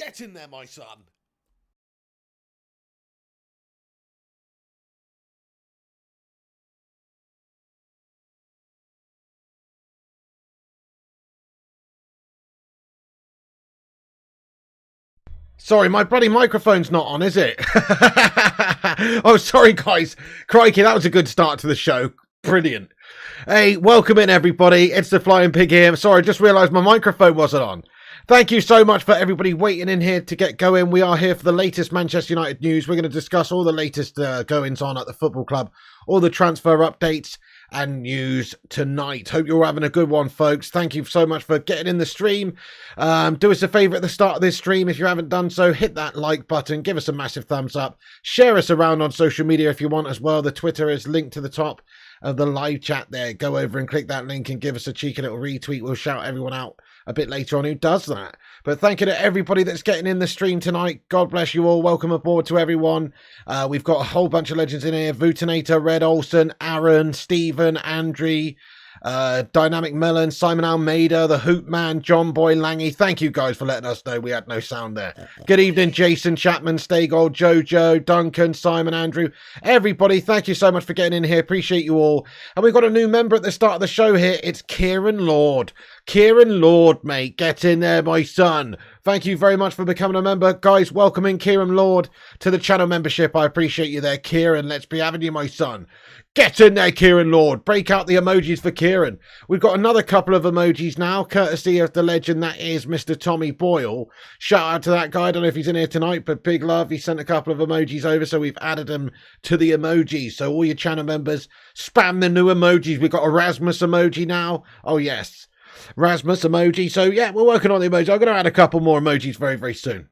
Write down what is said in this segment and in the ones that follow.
Get in there, my son. Sorry, my bloody microphone's not on, is it? Oh, sorry, guys. Crikey, that was a good start to the show. Brilliant. Hey, welcome in, everybody. It's the Flying Pig here. Sorry, I just realised my microphone wasn't on. Thank you so much for everybody waiting in here to get going. We are here for the latest Manchester United news. We're going to discuss all the latest goings on at the football club, all the transfer updates and news tonight. Hope you're having a good one, folks. Thank you so much for getting in the stream. Do us a favour at the start of this stream. If you haven't done so, hit that like button. Give us a massive thumbs up. Share us around on social media if you want as well. The Twitter is linked to the top of the live chat there. Go over and click that link and give us a cheeky little retweet. We'll shout everyone out a bit later on who does that. But thank you to everybody that's getting in the stream tonight. God bless you all. Welcome aboard to everyone. We've got a whole bunch of legends in here. Vutinator, Red Olsen, Aaron, Stephen, Andrew, Dynamic Melon, Simon Almeida, the Hoop Man, John Boy Langy. Thank you guys for letting us know we had no sound there. Good evening, Jason Chapman, Staygold, Jojo, Duncan, Simon, Andrew, everybody. Thank you so much for getting in here. Appreciate you all. And we've got a new member at the start of the show here. It's Kieran Lord. Kieran Lord, mate. Get in there, my son. Thank you very much for becoming a member. Guys, welcoming Kieran Lord to the channel membership. I appreciate you there, Kieran. Let's be having you, my son. Get in there, Kieran Lord. Break out the emojis for Kieran. We've got another couple of emojis now, courtesy of the legend that is Mr. Tommy Boyle. Shout out to that guy. I don't know if he's in here tonight, but big love. He sent a couple of emojis over, so we've added them to the emojis. So all your channel members, spam the new emojis. We've got a Rasmus emoji now. Oh, yes. Rasmus emoji. So, yeah, we're working on the emoji. I'm going to add a couple more emojis very, very soon.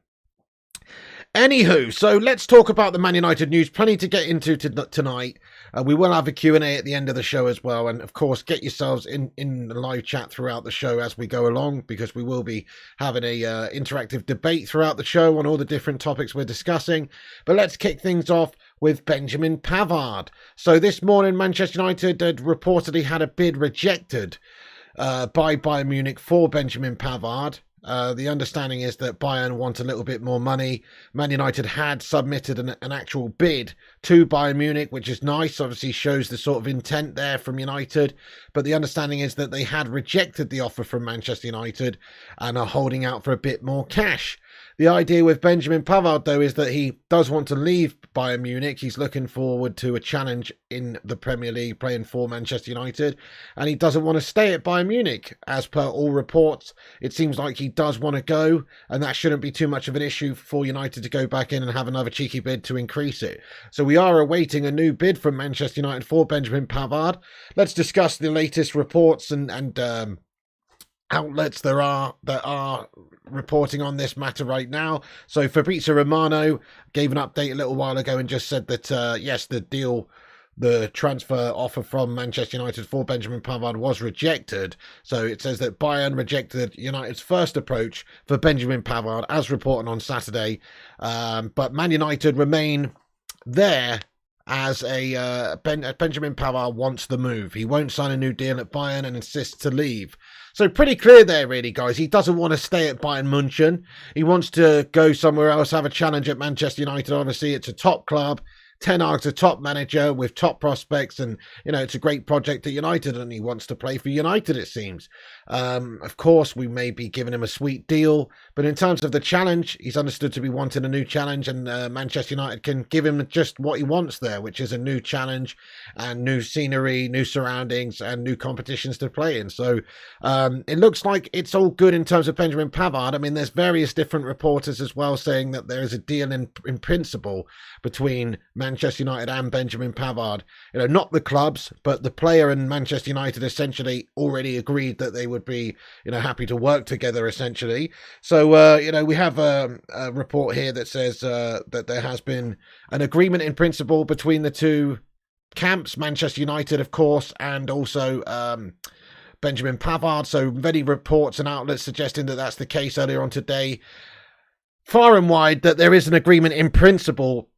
Anywho, so let's talk about the Man United news. Plenty to get into tonight. We will have a Q&A at the end of the show as well. And, of course, get yourselves in the live chat throughout the show as we go along, because we will be having a interactive debate throughout the show on all the different topics we're discussing. But let's kick things off with Benjamin Pavard. So this morning, Manchester United had reportedly had a bid rejected by Bayern Munich for Benjamin Pavard. The understanding is that Bayern want a little bit more money. Man United had submitted an actual bid to Bayern Munich, which is nice. Obviously shows the sort of intent there from United. But the understanding is that they had rejected the offer from Manchester United and are holding out for a bit more cash. The idea with Benjamin Pavard, though, is that he does want to leave Bayern Munich. He's looking forward to a challenge in the Premier League playing for Manchester United. And he doesn't want to stay at Bayern Munich. As per all reports, it seems like he does want to go. And that shouldn't be too much of an issue for United to go back in and have another cheeky bid to increase it. So we are awaiting a new bid from Manchester United for Benjamin Pavard. Let's discuss the latest reports and outlets that are reporting on this matter right now. So Fabrizio Romano gave an update a little while ago and just said that yes, the transfer offer from Manchester United for Benjamin Pavard was rejected. So it says that Bayern rejected United's first approach for Benjamin Pavard, as reported on Saturday. But Man United remain there as Benjamin Pavard wants the move. He won't sign a new deal at Bayern and insists to leave. So pretty clear there, really, guys. He doesn't want to stay at Bayern München. He wants to go somewhere else, have a challenge at Manchester United. Obviously, it's a top club. Ten Hag's a top manager with top prospects, and it's a great project at United, and he wants to play for United, it seems. Of course, we may be giving him a sweet deal, but in terms of the challenge, he's understood to be wanting a new challenge, and Manchester United can give him just what he wants there, which is a new challenge and new scenery, new surroundings, and new competitions to play in. So it looks like it's all good in terms of Benjamin Pavard. I mean, there's various different reporters as well saying that there is a deal in principle between Manchester United and Benjamin Pavard. Not the clubs, but the player and Manchester United essentially already agreed that they would be, happy to work together essentially. So, we have a report here that says that there has been an agreement in principle between the two camps, Manchester United, of course, and also Benjamin Pavard. So many reports and outlets suggesting that that's the case earlier on today, far and wide, that there is an agreement in principle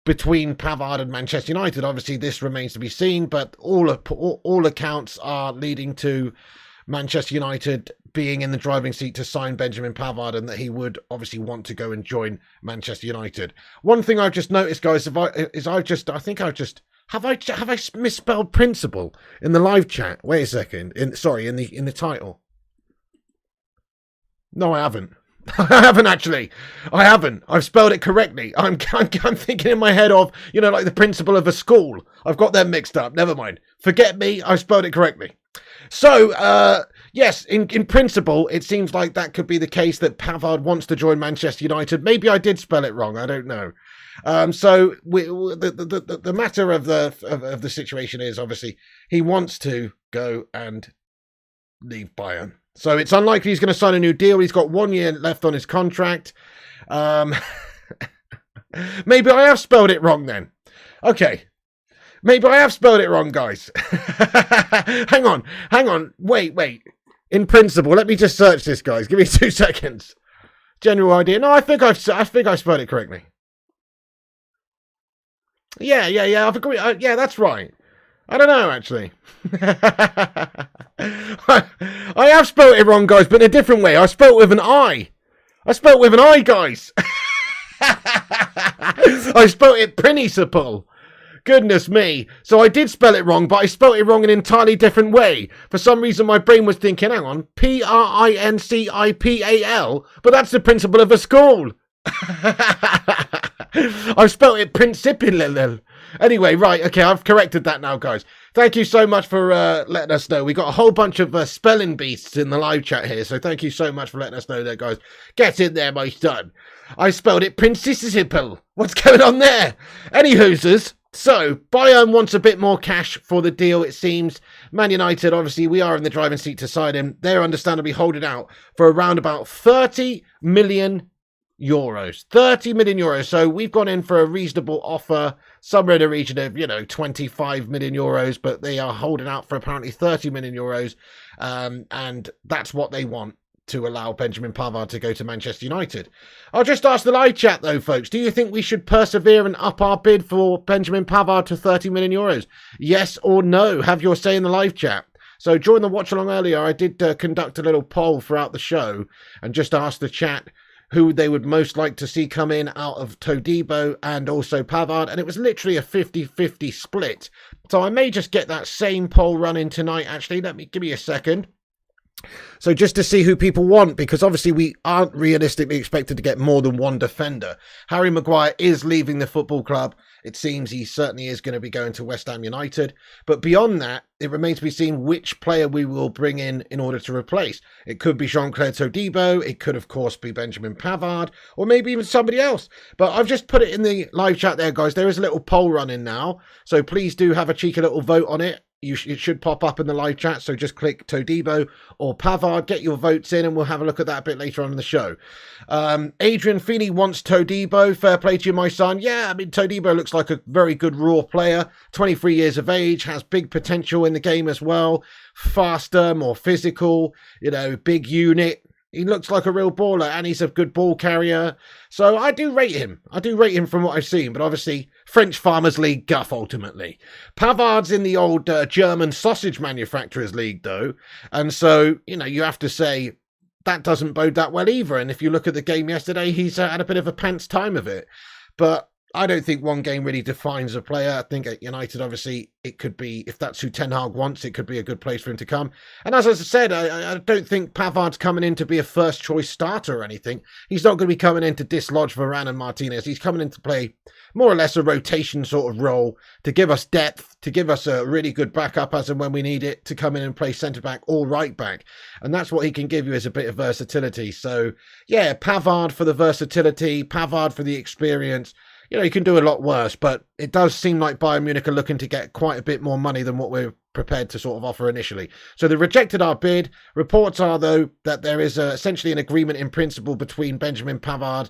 between Pavard and Manchester United. Obviously, this remains to be seen, but all accounts are leading to Manchester United being in the driving seat to sign Benjamin Pavard, and that he would obviously want to go and join Manchester United. One thing I've just noticed, guys, have I misspelled principal in the live chat? Wait a second. In the title. No, I haven't. I haven't actually. I haven't. I've spelled it correctly. I'm thinking in my head of, like the principal of a school. I've got them mixed up. Never mind. Forget me. I spelled it correctly. So, yes, in principle, it seems like that could be the case, that Pavard wants to join Manchester United. Maybe I did spell it wrong. I don't know. So the matter of the situation is, obviously, he wants to go and leave Bayern. So it's unlikely he's going to sign a new deal. He's got 1 year left on his contract. Maybe I have spelled it wrong then. Okay. Maybe I have spelled it wrong, guys. Hang on. Wait. In principle, let me just search this, guys. Give me 2 seconds. General idea. No, I think I spelled it correctly. Yeah. I've agreed. Yeah, that's right. I don't know, actually. I have spelt it wrong, guys, but in a different way. I spelt with an I. Guys. I spelt it principle. Goodness me. So I did spell it wrong, but I spelt it wrong in an entirely different way. For some reason, my brain was thinking, hang on, Principal, but that's the principal of a school. I've spelt it principal. Anyway, right, okay, I've corrected that now, guys. Thank you so much for letting us know. We got a whole bunch of spelling beasts in the live chat here, so thank you so much for letting us know there, guys. Get in there, my son. I spelled it principal. What's going on there? Any hoosers? So, Bayern wants a bit more cash for the deal, it seems. Man United, obviously, we are in the driving seat to sign him. They're understandably holding out for around about 30 million euros. 30 million euros. So we've gone in for a reasonable offer, somewhere in the region of, 25 million euros, but they are holding out for apparently 30 million euros. And that's what they want to allow Benjamin Pavard to go to Manchester United. I'll just ask the live chat though, folks. Do you think we should persevere and up our bid for Benjamin Pavard to 30 million euros? Yes or no? Have your say in the live chat. So during the watch along earlier, I did conduct a little poll throughout the show and just asked the chat who they would most like to see come in out of Todibo and also Pavard, and it was literally a 50-50 split. So I may just get that same poll running tonight, actually. Give me a second. So just to see who people want, because obviously we aren't realistically expected to get more than one defender. Harry Maguire is leaving the football club. It seems he certainly is going to be going to West Ham United. But beyond that, it remains to be seen which player we will bring in order to replace. It could be Jean-Claude Todibo. It could, of course, be Benjamin Pavard, or maybe even somebody else. But I've just put it in the live chat there, guys. There is a little poll running now. So please do have a cheeky little vote on it. It should pop up in the live chat, so just click Todibo or Pavard, get your votes in, and we'll have a look at that a bit later on in the show. Adrian Feeney wants Todibo. Fair play to you, my son. Yeah, I mean, Todibo looks like a very good raw player, 23 years of age, has big potential in the game as well, faster, more physical, big unit. He looks like a real baller, and he's a good ball carrier. So I do rate him. From what I've seen, but obviously French Farmers League guff ultimately. Pavard's in the old German sausage manufacturers league though. And so, you have to say that doesn't bode that well either. And if you look at the game yesterday, he's had a bit of a pants time of it. But I don't think one game really defines a player. I think at United, obviously, it could be, if that's who Ten Hag wants, it could be a good place for him to come. And as I said, I don't think Pavard's coming in to be a first-choice starter or anything. He's not going to be coming in to dislodge Varane and Martinez. He's coming in to play more or less a rotation sort of role, to give us depth, to give us a really good backup as and when we need it, to come in and play centre-back or right-back. And that's what he can give you, is a bit of versatility. So, yeah, Pavard for the versatility, Pavard for the experience. You can do a lot worse, but it does seem like Bayern Munich are looking to get quite a bit more money than what we're prepared to sort of offer initially. So they rejected our bid. Reports are, though, that there is essentially an agreement in principle between Benjamin Pavard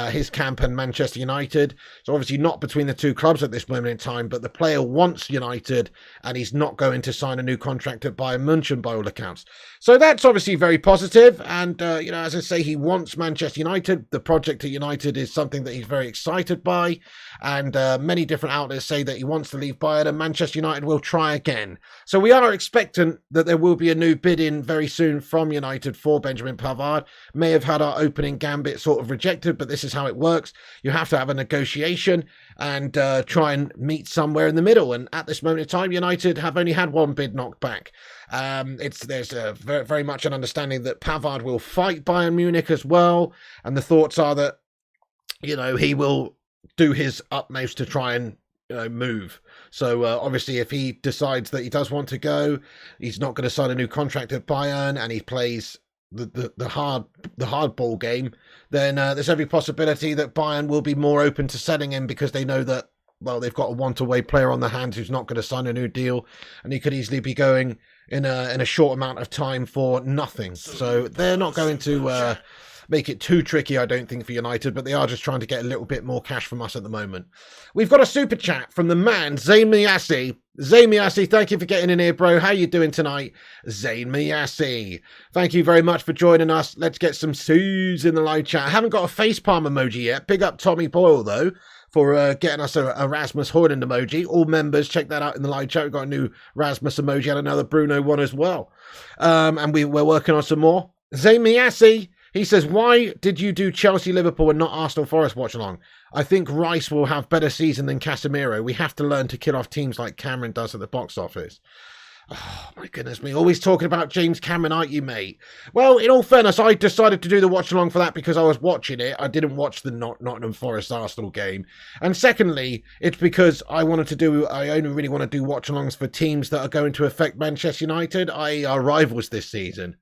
his camp and Manchester United. So obviously not between the two clubs at this moment in time, but the player wants United and he's not going to sign a new contract at Bayern München by all accounts. So that's obviously very positive. And, as I say, he wants Manchester United. The project at United is something that he's very excited by. And many different outlets say that he wants to leave Bayern and Manchester United will try again. So we are expectant that there will be a new bid in very soon from United for Benjamin Pavard. May have had our opening gambit sort of rejected, but this is how it works. You have to have a negotiation and try and meet somewhere in the middle. And at this moment in time, United have only had one bid knocked back. There's very much an understanding that Pavard will fight Bayern Munich as well. And the thoughts are that, he will do his utmost to try and move. So obviously if he decides that he does want to go, he's not going to sign a new contract at Bayern and he plays the hardball game, then there's every possibility that Bayern will be more open to selling him because they know that, well, they've got a want-away player on their hands who's not going to sign a new deal, and he could easily be going in a short amount of time for nothing. So they're not going to make it too tricky, I don't think, for United, but they are just trying to get a little bit more cash from us at the moment. We've got a super chat from the man, Zayn Miyasi. Zayn Miyasi, thank you for getting in here, bro. How you doing tonight? Zayn Miyasi, thank you very much for joining us. Let's get some Sues in the live chat. I haven't got a facepalm emoji yet. Big up Tommy Boyle, though, for getting us a Rasmus Højlund emoji. All members, check that out in the live chat. We've got a new Rasmus emoji and another Bruno one as well. And we're working on some more. Zayn Miyasi, he says, why did you do Chelsea-Liverpool and not Arsenal-Forest watch-along? I think Rice will have better season than Casemiro. We have to learn to kill off teams like Cameron does at the box office. Oh, my goodness me. Always talking about James Cameron, aren't you, mate? Well, in all fairness, I decided to do the watch-along for that because I was watching it. I didn't watch the Nottingham Forest-Arsenal game. And secondly, it's because I only really want to do watch-alongs for teams that are going to affect Manchester United, i.e. our rivals this season.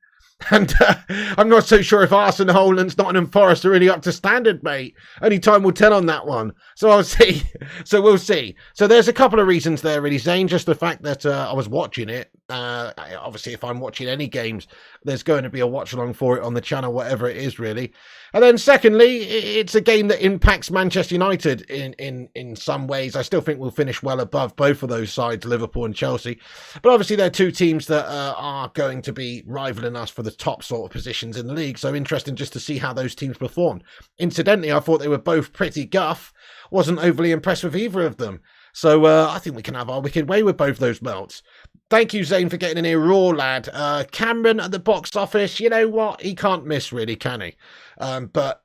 And I'm not so sure if Arsenal and Nottingham Forest are really up to standard, mate. Only time will tell on that one. So I'll see. So we'll see. So there's a couple of reasons there, really, Zane. Just the fact that I was watching it. Obviously, if I'm watching any games, there's going to be a watch-along for it on the channel, whatever it is, really. And then secondly, it's a game that impacts Manchester United in some ways. I still think we'll finish well above both of those sides, Liverpool and Chelsea. But obviously, they're two teams that are going to be rivaling us for the top sort of positions in the league. So interesting just to see how those teams performed. Incidentally, I thought they were both pretty guff. Wasn't overly impressed with either of them. So I think we can have our wicked way with both those belts. Thank you, Zane, for getting in here raw, lad. Cameron at the box office, you know what? He can't miss, really, can he? But,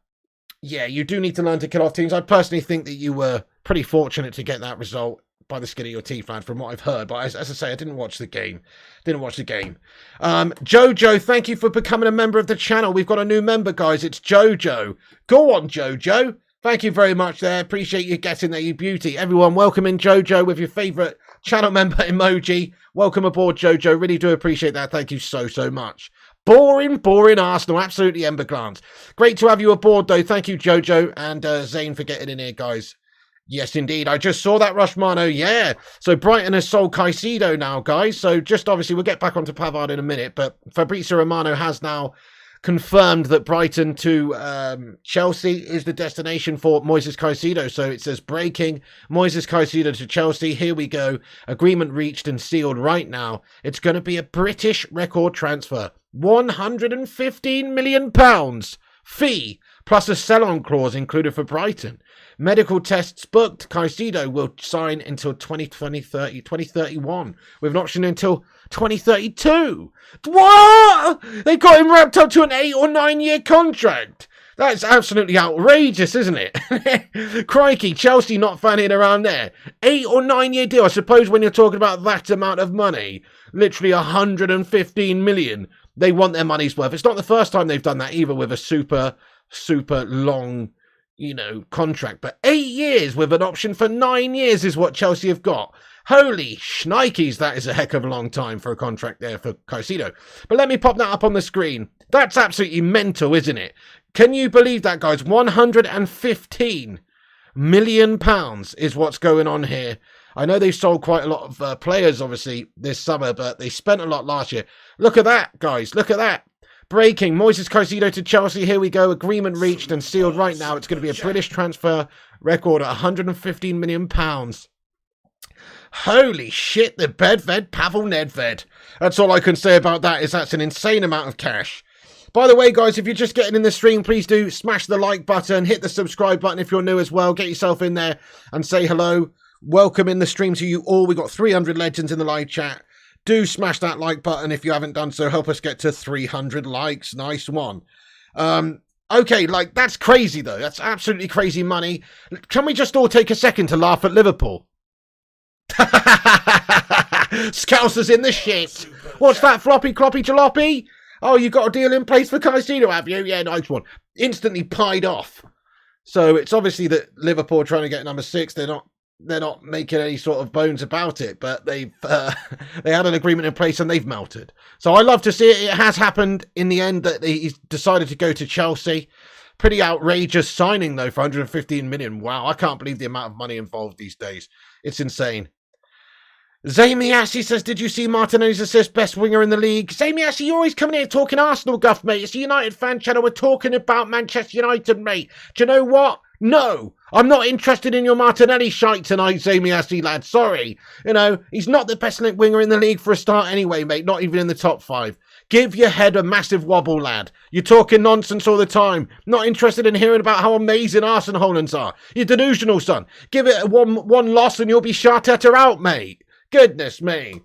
yeah, you do need to learn to kill off teams. I personally think that you were pretty fortunate to get that result by the skin of your teeth, lad, from what I've heard. But as I say, I didn't watch the game. Jojo, thank you for becoming a member of the channel. We've got a new member, guys. It's Jojo. Go on, Jojo. Thank you very much there. Appreciate you getting there, you beauty. Everyone, welcome in Jojo with your favourite channel member emoji. Welcome aboard, Jojo. Really do appreciate that. Thank you so much. Boring Arsenal. Absolutely ember glance. Great to have you aboard, though. Thank you, Jojo and Zane, for getting in here, guys. Yes, indeed. I just saw that, Rushmano. Yeah. So Brighton has sold Caicedo now, guys. So just obviously, we'll get back onto Pavard in a minute, but Fabrizio Romano has now confirmed that Brighton to Chelsea is the destination for Moises Caicedo. So it says breaking, Moises Caicedo to Chelsea. Here we go. Agreement reached and sealed right now. It's going to be a British record transfer. £115 million fee plus a sell-on clause included for Brighton. Medical tests booked. Caicedo will sign until 2031 with an option until 2032. What? They got him wrapped up to an 8 or 9 year contract. That's absolutely outrageous, isn't it? Crikey, Chelsea not fanning around there. 8 or 9 year deal. I suppose when you're talking about that amount of money, literally 115 million, they want their money's worth. It's not the first time they've done that either with a super long, contract. But 8 years with an option for 9 years is what Chelsea have got. Holy shnikes, that is a heck of a long time for a contract there for Caicedo. But let me pop that up on the screen. That's absolutely mental, isn't it? Can you believe that, guys? £115 million is what's going on here. I know they've sold quite a lot of players, obviously, this summer, but they spent a lot last year. Look at that, guys. Look at that. Breaking. Moises Caicedo to Chelsea. Here we go. Agreement reached and sealed right now. It's going to be a British transfer record at £115 million. Holy shit, the Bedved Pavel Nedved. That's all I can say about that, is that's an insane amount of cash. By the way, guys, if you're just getting in the stream, please do smash the like button, hit the subscribe button if you're new as well. Get yourself in there and say hello. Welcome in the stream to you all. We've got 300 legends in the live chat. Do smash that like button if you haven't done so. Help us get to 300 likes. Nice one. Okay, like, that's crazy, though. That's absolutely crazy money. Can we just all take a second to laugh at Liverpool? Scousers in the shit. What's that, floppy cloppy jalopy? Oh, you got a deal in place for Caicedo, have you? Yeah, nice one. Instantly pied off. So it's obviously that Liverpool are trying to get number 6. They're not making any sort of bones about it, but they had an agreement in place and they've melted. So I love to see it. It has happened in the end that he's decided to go to Chelsea. Pretty outrageous signing, though, for 115 million. Wow, I can't believe the amount of money involved these days. It's insane. Zamiassi says, did you see Martinelli's assist? Best winger in the league. Zamiassi, you're always coming here talking Arsenal guff, mate. It's a United fan channel. We're talking about Manchester United, mate. Do you know what? No, I'm not interested in your Martinelli shite tonight, Zamiassi, lad. Sorry. You know, he's not the best winger in the league for a start anyway, mate. Not even in the top 5. Give your head a massive wobble, lad. You're talking nonsense all the time. Not interested in hearing about how amazing Arsenalans are. You're delusional, son. Give it one loss and you'll be Sharteta out, mate. Goodness me.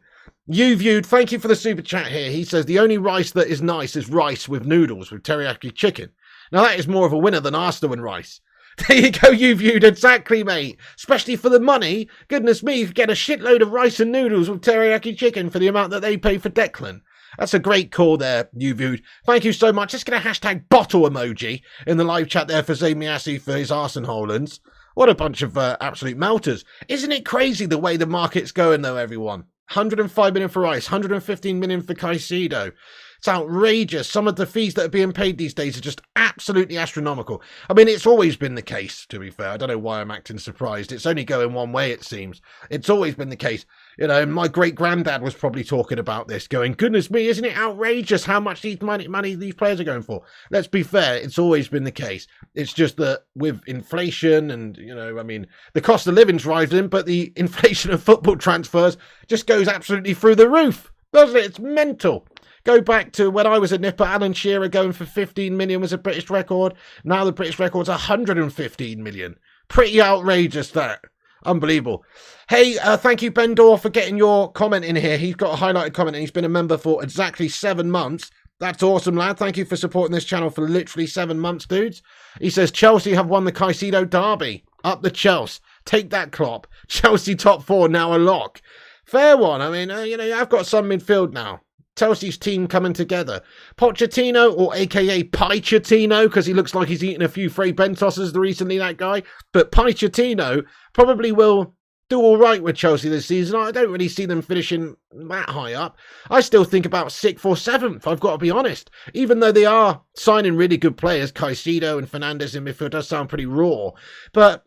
You viewed, thank you for the super chat here. He says, the only rice that is nice is rice with noodles with teriyaki chicken. Now that is more of a winner than Arsenal and rice. There you go, you viewed, exactly, mate. Especially for the money. Goodness me, you get a shitload of rice and noodles with teriyaki chicken for the amount that they pay for Declan. That's a great call there, you viewed. Thank you so much. Let's get a hashtag bottle emoji in the live chat there for Zamiassi for his Arsenalans. What a bunch of absolute melters. Isn't it crazy the way the market's going, though, everyone? 105 million for Rice, 115 million for Caicedo. It's outrageous. Some of the fees that are being paid these days are just absolutely astronomical. I mean, it's always been the case, to be fair. I don't know why I'm acting surprised. It's only going one way, it seems. It's always been the case. You know, my great-granddad was probably talking about this, going, goodness me, isn't it outrageous how much money these players are going for? Let's be fair, it's always been the case. It's just that with inflation and, you know, I mean, the cost of living's rising, but the inflation of football transfers just goes absolutely through the roof, doesn't it? It's mental. Go back to when I was a nipper, Alan Shearer going for 15 million was a British record. Now the British record's 115 million. Pretty outrageous, that. Unbelievable. Hey, thank you, Ben Dorr, for getting your comment in here. He's got a highlighted comment and he's been a member for exactly 7 months. That's awesome, lad. Thank you for supporting this channel for literally 7 months, dudes. He says, Chelsea have won the Caicedo derby. Up the Chelsea. Take that, Klopp. Chelsea top 4, now a lock. Fair one. I mean, you know, I've got some midfield now. Chelsea's team coming together. Pochettino, or a.k.a. Pochettino, because he looks like he's eaten a few Frey Bentoses recently, that guy. But Pochettino probably will do all right with Chelsea this season. I don't really see them finishing that high up. I still think about 6th or 7th, I've got to be honest. Even though they are signing really good players, Caicedo and Fernandes in midfield does sound pretty raw. But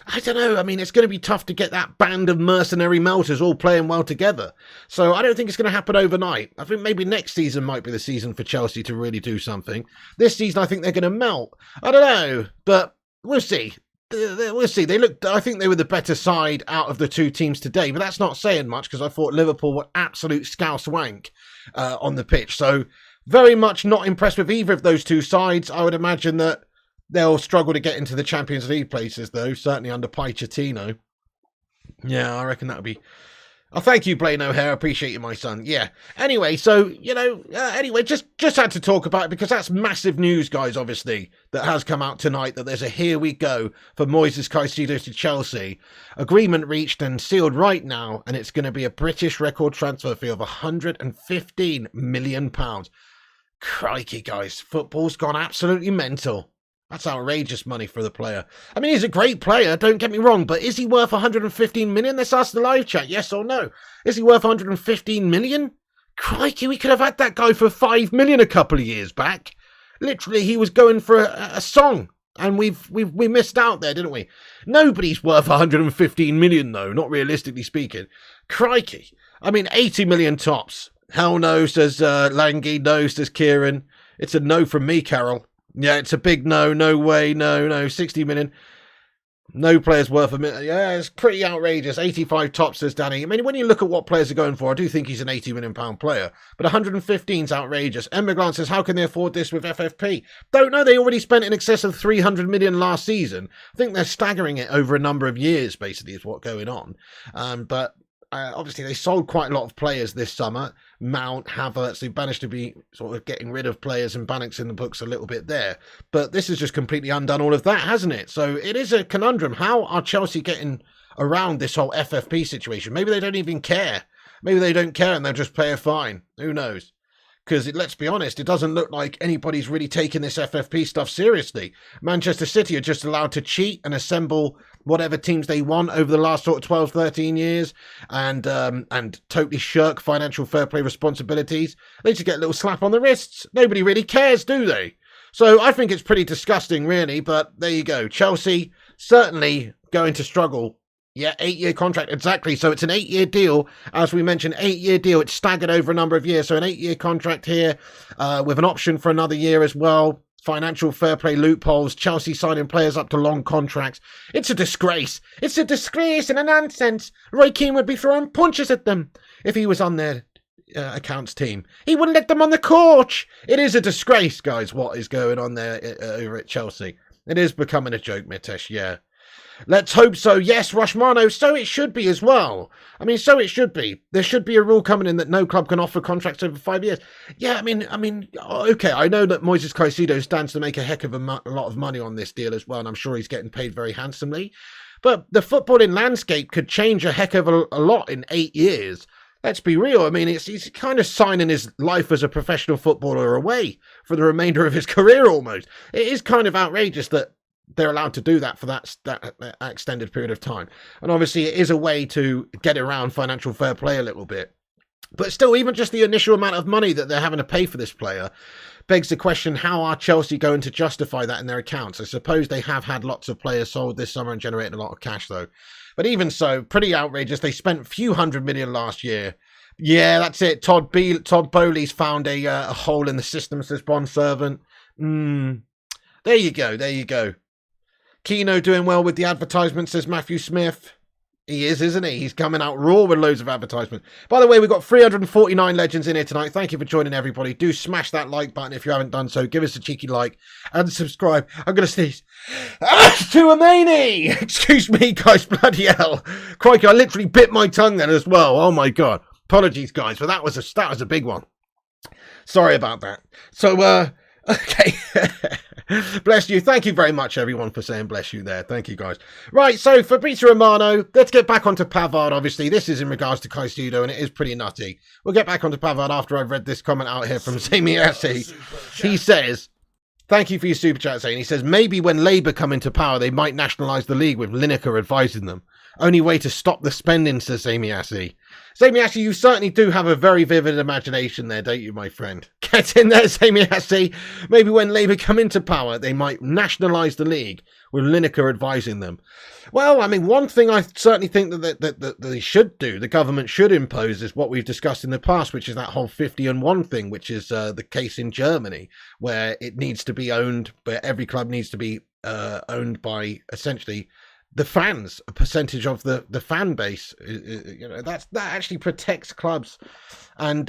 I don't know. I mean, it's going to be tough to get that band of mercenary melters all playing well together. So I don't think it's going to happen overnight. I think maybe next season might be the season for Chelsea to really do something. This season, I think they're going to melt. I don't know, but we'll see. We'll see. I think they were the better side out of the 2 teams today, but that's not saying much because I thought Liverpool were absolute scouse wank on the pitch. So very much not impressed with either of those 2 sides. I would imagine that they'll struggle to get into the Champions League places, though, certainly under Pochettino. Yeah, I reckon that'll be... Oh, thank you, Blaine O'Hare. Appreciate you, my son. Yeah. Anyway, so, you know, just had to talk about it because that's massive news, guys, obviously, that has come out tonight, that there's a here we go for Moises Caicedo to Chelsea. Agreement reached and sealed right now, and it's going to be a British record transfer fee of £115 million. Crikey, guys. Football's gone absolutely mental. That's outrageous money for the player. I mean, he's a great player, don't get me wrong, but is he worth 115 million? Let's ask the live chat, yes or no. Is he worth 115 million? Crikey, we could have had that guy for 5 million a couple of years back. Literally, he was going for a song, and we missed out there, didn't we? Nobody's worth 115 million, though, not realistically speaking. Crikey. I mean, 80 million tops. Hell no, says Langy. No, says Kieran. It's a no from me, Carol. Yeah, it's a big no. No way. No. 60 million. No players worth a minute. Yeah, it's pretty outrageous. 85 tops, says Danny. I mean, when you look at what players are going for, I do think he's an £80 million player. But 115 is outrageous. Emma says, how can they afford this with FFP? Don't know. They already spent in excess of 300 million last season. I think they're staggering it over a number of years, basically, is what's going on. But obviously, they sold quite a lot of players this summer. Mount, Havertz, they managed to be sort of getting rid of players and balancing the books a little bit there. But this has just completely undone all of that, hasn't it? So it is a conundrum. How are Chelsea getting around this whole FFP situation? Maybe they don't even care. Maybe they don't care and they'll just play a fine. Who knows? Because let's be honest, it doesn't look like anybody's really taking this FFP stuff seriously. Manchester City are just allowed to cheat and assemble whatever teams they want over the last sort of 12, 13 years and totally shirk financial fair play responsibilities. They just get a little slap on the wrists. Nobody really cares, do they? So I think it's pretty disgusting, really, but there you go. Chelsea certainly going to struggle. Yeah, 8-year contract, exactly. So it's an 8-year deal. As we mentioned, 8-year deal. It's staggered over a number of years. So an 8-year contract here with an option for another year as well. Financial fair play loopholes. Chelsea signing players up to long contracts. It's a disgrace. It's a disgrace and a nonsense. Roy Keane would be throwing punches at them if he was on their accounts team. He wouldn't let them on the coach. It is a disgrace, guys, what is going on there over at Chelsea. It is becoming a joke, Mitesh, yeah. Let's hope so. Yes, Rushmano, so it should be as well. I mean, so it should be. There should be a rule coming in that no club can offer contracts over 5 years. Yeah, I mean, okay, I know that Moises Caicedo stands to make a heck of a lot of money on this deal as well, and I'm sure he's getting paid very handsomely. But the footballing landscape could change a heck of a lot in 8 years. Let's be real. I mean, he's kind of signing his life as a professional footballer away for the remainder of his career almost. It is kind of outrageous that they're allowed to do that for that extended period of time. And obviously it is a way to get around financial fair play a little bit. But still, even just the initial amount of money that they're having to pay for this player begs the question, how are Chelsea going to justify that in their accounts? I suppose they have had lots of players sold this summer and generated a lot of cash, though. But even so, pretty outrageous. They spent a few hundred million last year. Yeah, that's it. Todd Bowley's found a hole in the system, says Bond Servant. There you go. Keno doing well with the advertisement, says Matthew Smith. He is, isn't he? He's coming out raw with loads of advertisement. By the way, we've got 349 legends in here tonight. Thank you for joining, everybody. Do smash that like button if you haven't done so. Give us a cheeky like and subscribe. I'm going to sneeze. To a manie! Excuse me, guys. Bloody hell. Crikey, I literally bit my tongue then as well. Oh, my God. Apologies, guys, but that was a big one. Sorry about that. So, okay. Bless you. Thank you very much, everyone, for saying bless you there. Thank you, guys. Right, so Fabrizio Romano, let's get back onto Pavard, obviously. This is in regards to Caicedo, and it is pretty nutty. We'll get back onto Pavard after I've read this comment out here from Zamiasi. He says, thank you for your super chat, Zane. He says, maybe when Labour come into power, they might nationalise the league with Lineker advising them. Only way to stop the spending, says Zamiasi. Zamiasi, you certainly do have a very vivid imagination there, don't you, my friend? Get in there, Zamiasi. Maybe when Labour come into power, they might nationalise the league with Lineker advising them. Well, I mean, one thing I certainly think that they should do, the government should impose, is what we've discussed in the past, which is that whole 50-1 thing, which is the case in Germany, where it needs to be owned, where every club needs to be owned by, essentially, the fans, a percentage of the fan base. You know, that actually protects clubs and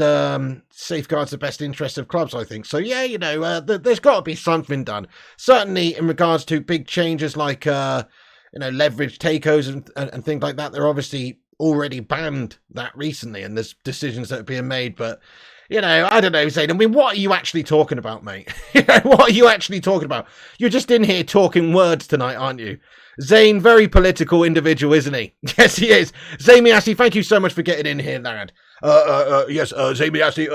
safeguards the best interest of clubs, I think. So yeah, you know, there's got to be something done. Certainly in regards to big changes like leverage takeovers and things like that. They're obviously already banned that recently, and there's decisions that are being made. But you know, I don't know, Zane. I mean, what are you actually talking about, mate? You know, what are you actually talking about? You're just in here talking words tonight, aren't you? Zane, very political individual, isn't he? Yes, he is. Zamiasi, thank you so much for getting in here, lad. Yes, Zamiasi,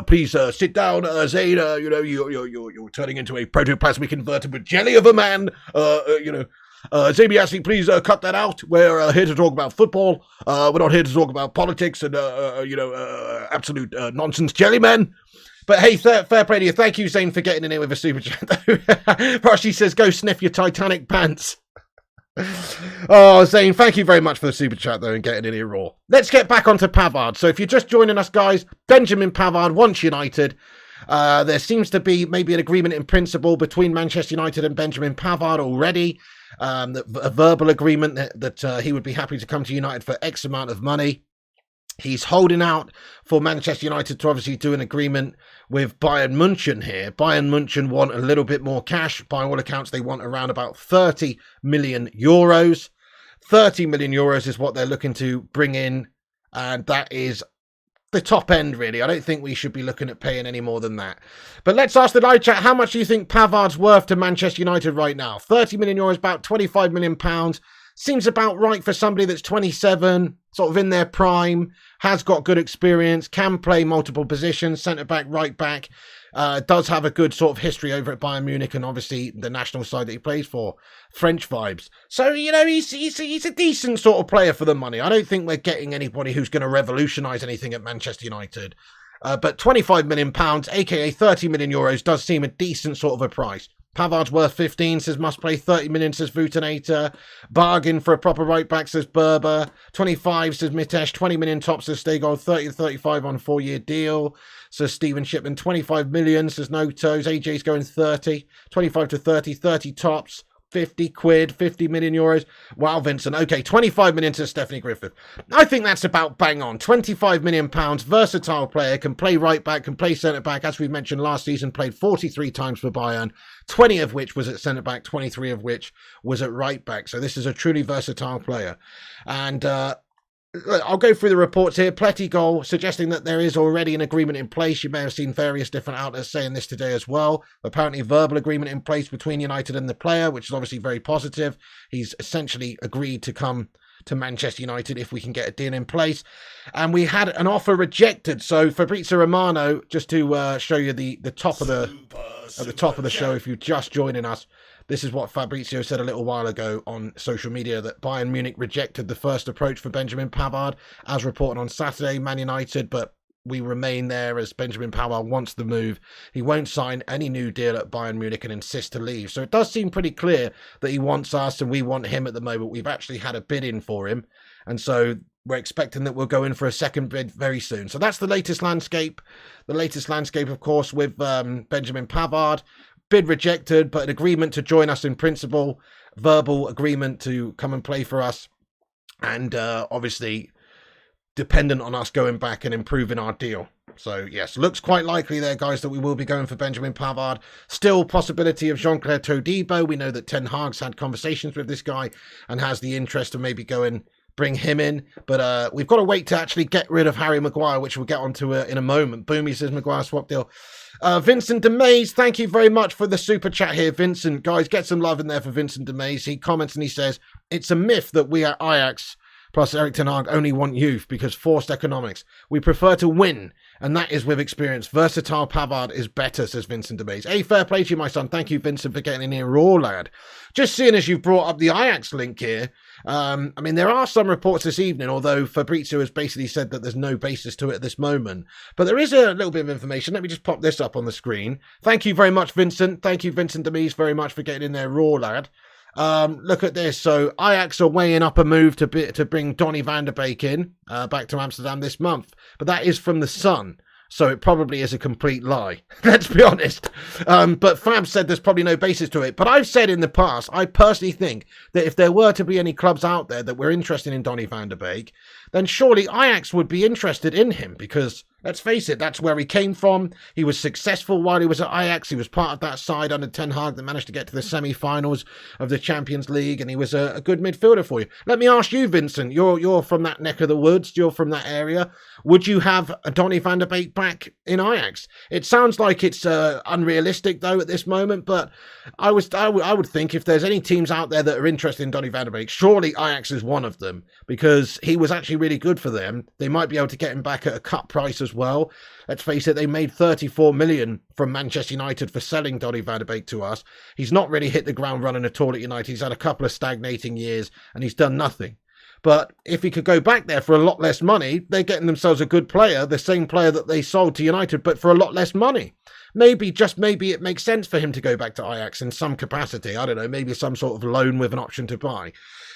please sit down, Zane. You're turning into a protoplasmic invertebrate jelly of a man. Zamiasi, please cut that out. We're here to talk about football. We're not here to talk about politics and, absolute nonsense jelly men. But hey, fair play to you. Thank you, Zane, for getting in here with a super chat. Rashi says, go sniff your Titanic pants. Oh, Zane, thank you very much for the super chat, though, and getting in here raw. Let's get back onto Pavard. So if you're just joining us, guys, Benjamin Pavard wants United. There seems to be maybe an agreement in principle between Manchester United and Benjamin Pavard already. A verbal agreement that he would be happy to come to United for X amount of money. He's holding out for Manchester United to obviously do an agreement with Bayern München here. Bayern München want a little bit more cash. By all accounts, they want around about 30 million euros. 30 million euros is what they're looking to bring in. And that is the top end, really. I don't think we should be looking at paying any more than that. But let's ask the live chat, how much do you think Pavard's worth to Manchester United right now? 30 million euros, about 25 million pounds. Seems about right for somebody that's 27, sort of in their prime, has got good experience, can play multiple positions, centre-back, right-back, does have a good sort of history over at Bayern Munich and obviously the national side that he plays for, French vibes. So, you know, he's a decent sort of player for the money. I don't think we're getting anybody who's going to revolutionise anything at Manchester United. But £25 million, aka 30 million euros, does seem a decent sort of a price. Pavard's worth 15, says Must Play. 30 million, says Vutinator. Bargain for a proper right back, says Berber. 25, says Mitesh. 20 million tops, says Stegol. 30 to 35 on a 4-year deal, says Stephen Shipman. 25 million, says No Toes. AJ's going 30. 25 to 30, 30 tops. 50 quid, 50 million euros. Wow, Vincent. Okay, 25 million to Stephanie Griffith. I think that's about bang on. 25 million pounds, versatile player, can play right back, can play centre back. As we mentioned last season, played 43 times for Bayern, 20 of which was at centre back, 23 of which was at right back. So this is a truly versatile player. And I'll go through the reports here. Plettigol suggesting that there is already an agreement in place. You may have seen various different outlets saying this today as well. Apparently verbal agreement in place between United and the player, which is obviously very positive. He's essentially agreed to come to Manchester United if we can get a deal in place. And we had an offer rejected. So Fabrizio Romano, just to show you the top of the show, if you're just joining us, this is what Fabrizio said a little while ago on social media, that Bayern Munich rejected the first approach for Benjamin Pavard, as reported on Saturday. Man United, but we remain there as Benjamin Pavard wants the move. He won't sign any new deal at Bayern Munich and insists to leave. So it does seem pretty clear that he wants us and we want him at the moment. We've actually had a bid in for him. And so we're expecting that we'll go in for a second bid very soon. So that's the latest landscape. The latest landscape, of course, with Benjamin Pavard. Bid rejected, but an agreement to join us in principle, verbal agreement to come and play for us, and obviously dependent on us going back and improving our deal. So yes, looks quite likely there, guys, that we will be going for Benjamin Pavard. Still possibility of Jean-Claire Todibo. We know that Ten Hag's had conversations with this guy and has the interest of maybe bring him in, but we've got to wait to actually get rid of Harry Maguire, which we'll get onto in a moment. Boomy says Maguire swap deal. Vincent DeMays, thank you very much for the super chat here, Vincent. Guys, get some love in there for Vincent DeMays. He comments and he says, it's a myth that we at Ajax plus Erik ten Hag only want youth because forced economics. We prefer to win, and that is with experience. Versatile Pavard is better, says Vincent DeMays. Hey, fair play to you, my son. Thank you, Vincent, for getting in here raw, lad. Just seeing as you've brought up the Ajax link here, I mean, there are some reports this evening, although Fabrizio has basically said that there's no basis to it at this moment. But there is a little bit of information. Let me just pop this up on the screen. Thank you very much, Vincent. Thank you, Vincent DeMees, very much for getting in there raw, lad. Look at this. So Ajax are weighing up a move to bring Donny van de Beek in back to Amsterdam this month. But that is from The Sun. So it probably is a complete lie. Let's be honest. But Fab said there's probably no basis to it. But I've said in the past, I personally think that if there were to be any clubs out there that were interested in Donny van de Beek, then surely Ajax would be interested in him because, let's face it, that's where he came from. He was successful while he was at Ajax. He was part of that side under Ten Hag that managed to get to the semi-finals of the Champions League, and he was a good midfielder for you. Let me ask you, Vincent, you're from that neck of the woods, you're from that area. Would you have a Donny van de Beek back in Ajax? It sounds like it's unrealistic, though, at this moment, but I would think if there's any teams out there that are interested in Donny van de Beek, surely Ajax is one of them, because he was actually really good for them. They might be able to get him back at a cut price as well. Let's face it, they made 34 million from Manchester United for selling Donny van de Beek to us. He's not really hit the ground running at all at United. He's had a couple of stagnating years and he's done nothing. But if he could go back there for a lot less money, they're getting themselves a good player, the same player that they sold to United, but for a lot less money. maybe, just maybe, it makes sense for him to go back to Ajax in some capacity. I don't know, maybe some sort of loan with an option to buy.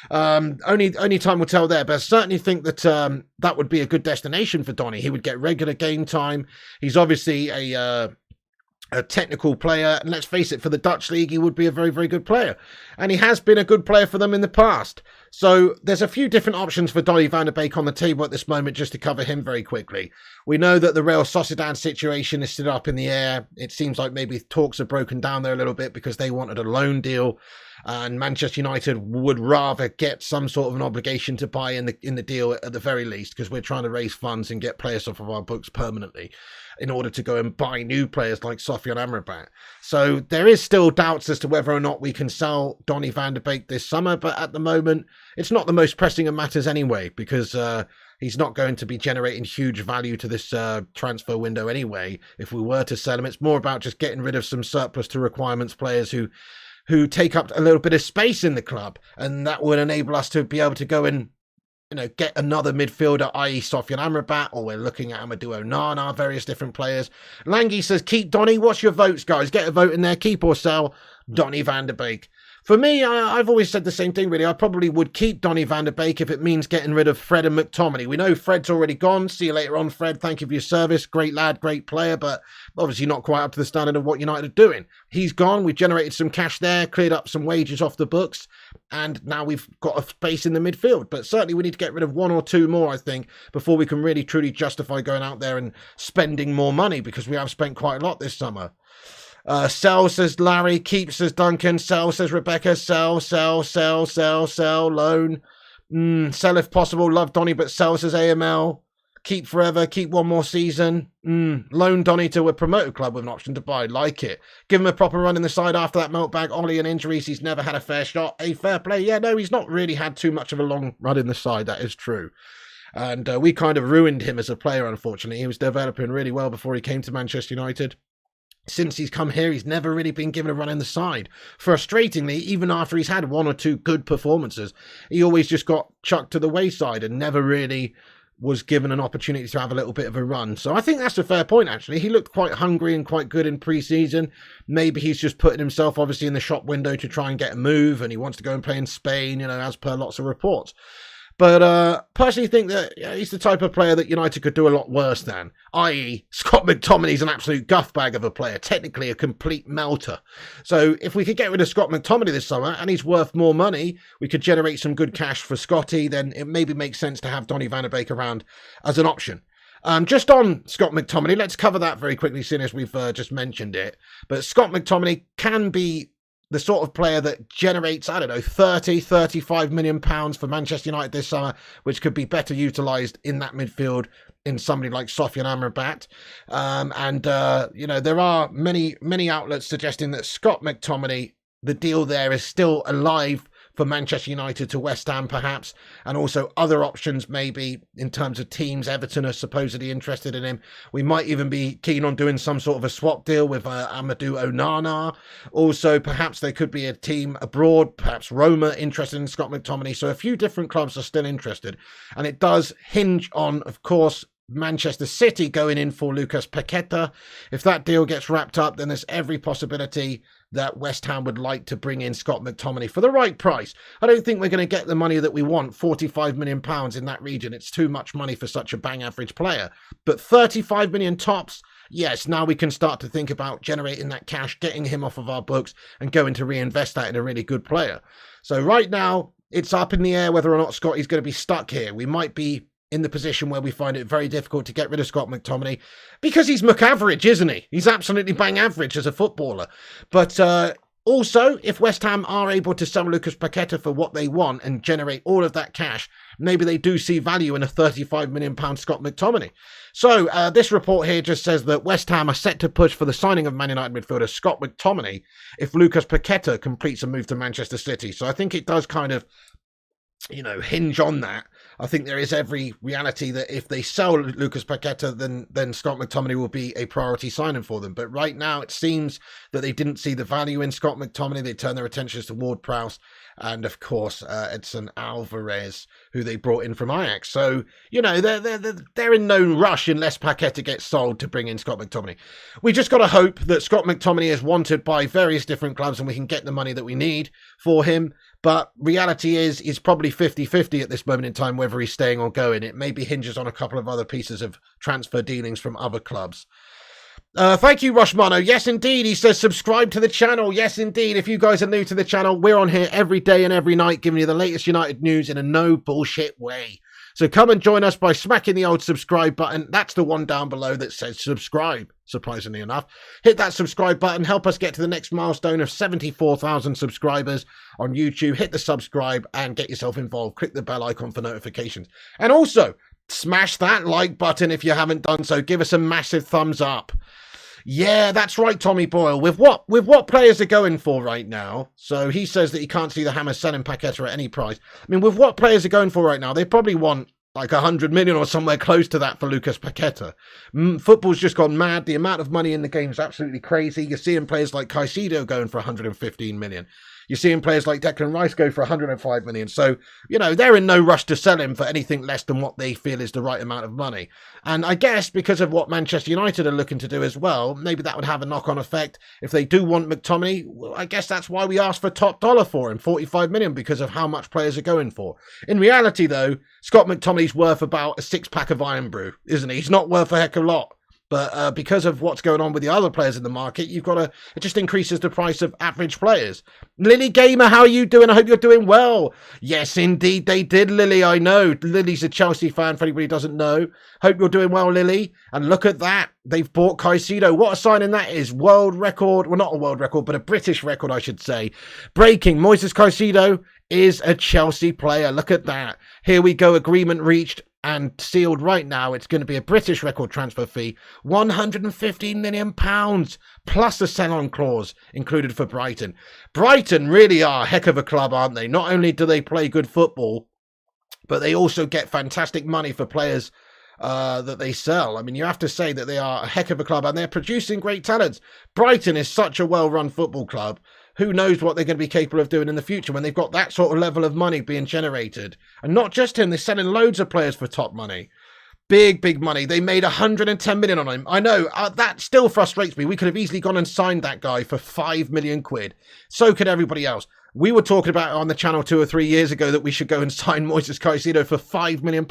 Only time will tell there, but I certainly think that that would be a good destination for Donny. He would get regular game time. He's obviously a technical player, and let's face it, for the Dutch league, he would be a very, very good player. And he has been a good player for them in the past. So there's a few different options for Donny van de Beek on the table at this moment, just to cover him very quickly. We know that the Real Sociedad situation is still up in the air. It seems like maybe talks have broken down there a little bit because they wanted a loan deal, and Manchester United would rather get some sort of an obligation to buy in the deal at the very least, because we're trying to raise funds and get players off of our books permanently in order to go and buy new players like Sofyan Amrabat. So there is still doubts as to whether or not we can sell Donny van de Beek this summer, but at the moment, it's not the most pressing of matters anyway, because he's not going to be generating huge value to this transfer window anyway. If we were to sell him, it's more about just getting rid of some surplus to requirements players who take up a little bit of space in the club, and that would enable us to be able to go and get another midfielder, i.e. Sofyan Amrabat, or we're looking at Amadou Onana, various different players. Langy says, keep Donny. What's your votes, guys? Get a vote in there. Keep or sell Donny van de Beek. For me, I've always said the same thing, really. I probably would keep Donny van de Beek if it means getting rid of Fred and McTominay. We know Fred's already gone. See you later on, Fred. Thank you for your service. Great lad, great player, but obviously not quite up to the standard of what United are doing. He's gone. We've generated some cash there, cleared up some wages off the books, and now we've got a space in the midfield. But certainly we need to get rid of one or two more, I think, before we can really truly justify going out there and spending more money, because we have spent quite a lot this summer. Sell, says Larry. Keep, says Duncan. Sell, says Rebecca. Sell, loan. Sell if possible. Love Donny, but sell, says AML. Keep forever. Keep one more season. Loan Donny to a promoted club with an option to buy. Like it. Give him a proper run in the side after that melt bag. Ollie and injuries. He's never had a fair shot. A fair play. Yeah, no, he's not really had too much of a long run in the side. That is true. And we kind of ruined him as a player, unfortunately. He was developing really well before he came to Manchester United. Since he's come here, he's never really been given a run in the side. Frustratingly, even after he's had one or two good performances, he always just got chucked to the wayside and never really was given an opportunity to have a little bit of a run. So I think that's a fair point, actually. He looked quite hungry and quite good in pre-season. Maybe he's just putting himself, obviously, in the shop window to try and get a move, and he wants to go and play in Spain, as per lots of reports. But personally think that he's the type of player that United could do a lot worse than, i.e. Scott McTominay's an absolute guff bag of a player, technically a complete melter. So if we could get rid of Scott McTominay this summer, and he's worth more money, we could generate some good cash for Scotty, then it maybe makes sense to have Donny van de Beek around as an option. Just on Scott McTominay, let's cover that very quickly, seeing as we've just mentioned it. But Scott McTominay can be the sort of player that generates, 35 million pounds for Manchester United this summer, which could be better utilised in that midfield in somebody like Sofyan Amrabat. There are many outlets suggesting that Scott McTominay, the deal there is still alive for Manchester United to West Ham, perhaps, and also other options maybe in terms of teams. Everton are supposedly interested in him. We might even be keen on doing some sort of a swap deal with Amadou Onana. Also, perhaps there could be a team abroad, perhaps Roma, interested in Scott McTominay. So a few different clubs are still interested. And it does hinge on, of course, Manchester City going in for Lucas Paqueta. If that deal gets wrapped up, then there's every possibility that West Ham would like to bring in Scott McTominay for the right price. I don't think we're going to get the money that we want, £45 million in that region. It's too much money for such a bang average player. But 35 million tops, yes, now we can start to think about generating that cash, getting him off of our books and going to reinvest that in a really good player. So right now, it's up in the air whether or not Scotty's going to be stuck here. We might be in the position where we find it very difficult to get rid of Scott McTominay because he's McAverage, isn't he? He's absolutely bang average as a footballer. But also, if West Ham are able to sell Lucas Paqueta for what they want and generate all of that cash, maybe they do see value in a £35 million Scott McTominay. So this report here just says that West Ham are set to push for the signing of Man United midfielder Scott McTominay if Lucas Paqueta completes a move to Manchester City. So I think it does kind of hinge on that. I think there is every reality that if they sell Lucas Paqueta, then Scott McTominay will be a priority signing for them. But right now, it seems that they didn't see the value in Scott McTominay. They turned their attentions to Ward-Prowse and, of course, Edson Alvarez, who they brought in from Ajax. So, you know, they're in no rush unless Paqueta gets sold to bring in Scott McTominay. We just got to hope that Scott McTominay is wanted by various different clubs and we can get the money that we need for him. But reality is, he's probably 50-50 at this moment in time, whether he's staying or going. It maybe hinges on a couple of other pieces of transfer dealings from other clubs. Thank you, Rushmano. Yes, indeed. He says, subscribe to the channel. Yes, indeed. If you guys are new to the channel, we're on here every day and every night, giving you the latest United news in a no bullshit way. So come and join us by smacking the old subscribe button. That's the one down below that says subscribe, surprisingly enough. Hit that subscribe button. Help us get to the next milestone of 74,000 subscribers on YouTube. Hit the subscribe and get yourself involved. Click the bell icon for notifications. And also, smash that like button if you haven't done so. Give us a massive thumbs up. Yeah, that's right, Tommy Boyle. With what players are going for right now? So he says that he can't see the Hammers selling Paqueta at any price. I mean, with what players are going for right now, they probably want like 100 million or somewhere close to that for Lucas Paqueta. Football's just gone mad. The amount of money in the game is absolutely crazy. You're seeing players like Caicedo going for 115 million. You're seeing players like Declan Rice go for 105 million. So, you know, they're in no rush to sell him for anything less than what they feel is the right amount of money. And I guess because of what Manchester United are looking to do as well, maybe that would have a knock-on effect. If they do want McTominay, well, I guess that's why we asked for top dollar for him, 45 million, because of how much players are going for. In reality, though, Scott McTominay's worth about a six-pack of Iron Brew, isn't he? He's not worth a heck of a lot. But because of what's going on with the other players in the market, it just increases the price of average players. Lily Gamer, how are you doing? I hope you're doing well. Yes, indeed, they did, Lily. I know. Lily's a Chelsea fan, for anybody who doesn't know. Hope you're doing well, Lily. And look at that. They've bought Caicedo. What a signing that is. World record. Well, not a world record, but a British record, I should say. Breaking. Moises Caicedo is a Chelsea player. Look at that. Here we go. Agreement reached and sealed right now. It's going to be a British record transfer fee, £115 million, plus a sell-on clause included for Brighton. Brighton really are a heck of a club, aren't they? Not only do they play good football, but they also get fantastic money for players that they sell. I mean, you have to say that they are a heck of a club and they're producing great talents. Brighton is such a well-run football club. Who knows what they're going to be capable of doing in the future when they've got that sort of level of money being generated. And not just him, they're selling loads of players for top money. Big money. They made 110 million on him. I know, that still frustrates me. We could have easily gone and signed that guy for 5 million quid. So could everybody else. We were talking about it on the channel 2 or 3 years ago that we should go and sign Moises Caicedo for £5 million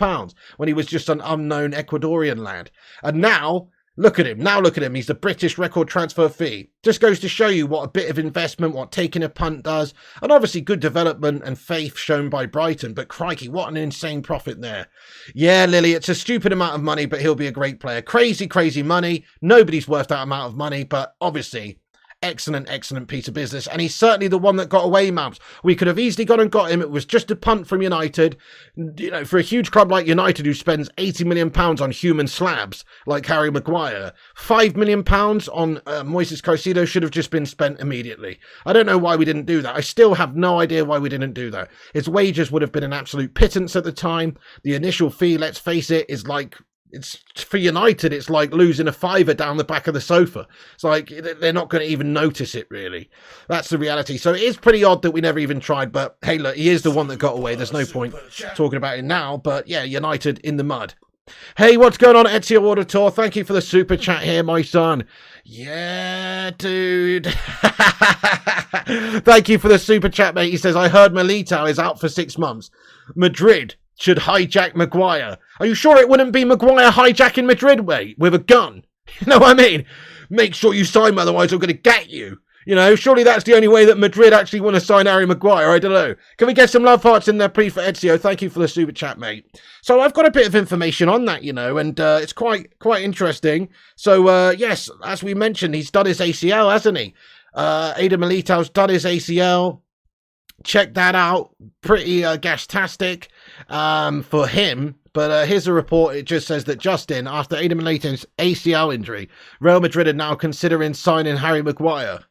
when he was just an unknown Ecuadorian lad. And now, look at him. Now look at him. He's the British record transfer fee. Just goes to show you what a bit of investment, what taking a punt does. And obviously good development and faith shown by Brighton. But crikey, what an insane profit there. Yeah, Lily, it's a stupid amount of money, but he'll be a great player. Crazy money. Nobody's worth that amount of money, but obviously excellent piece of business, and he's certainly the one that got away, Mabs. We could have easily gone and got him. It was just a punt from United. You know, for a huge club like United who spends £80 million on human slabs like Harry Maguire, £5 million on Moises Caicedo should have just been spent immediately. I don't know why we didn't do that. I still have no idea why we didn't do that. His wages would have been an absolute pittance at the time. The initial fee, let's face it, is like, it's for United, it's like losing a fiver down the back of the sofa. It's like they're not going to even notice it, really. That's the reality. So it is pretty odd that we never even tried, but hey, look, he is the one that got away. There's no point talking about it now, but yeah, United in the mud. Hey, what's going on, Ezio Auditor? Thank you for the super chat here, my son. Yeah, dude. Thank you for the super chat, mate. He says, I heard Militao is out for 6 months. Madrid should hijack Maguire. Are you sure it wouldn't be Maguire hijacking Madrid, mate, with a gun? You know what I mean? Make sure you sign him, otherwise I'm going to get you. You know, surely that's the only way that Madrid actually want to sign Harry Maguire. I don't know. Can we get some love hearts in there, please, for Ezio? Thank you for the super chat, mate. So I've got a bit of information on that, you know, and it's quite interesting. So, yes, as we mentioned, he's done his ACL, hasn't he? Adam Militao's done his ACL. Check that out. Pretty gastastic for him. But here's a report. It just says that Justin, after Adam Militao's ACL injury, Real Madrid are now considering signing Harry Maguire.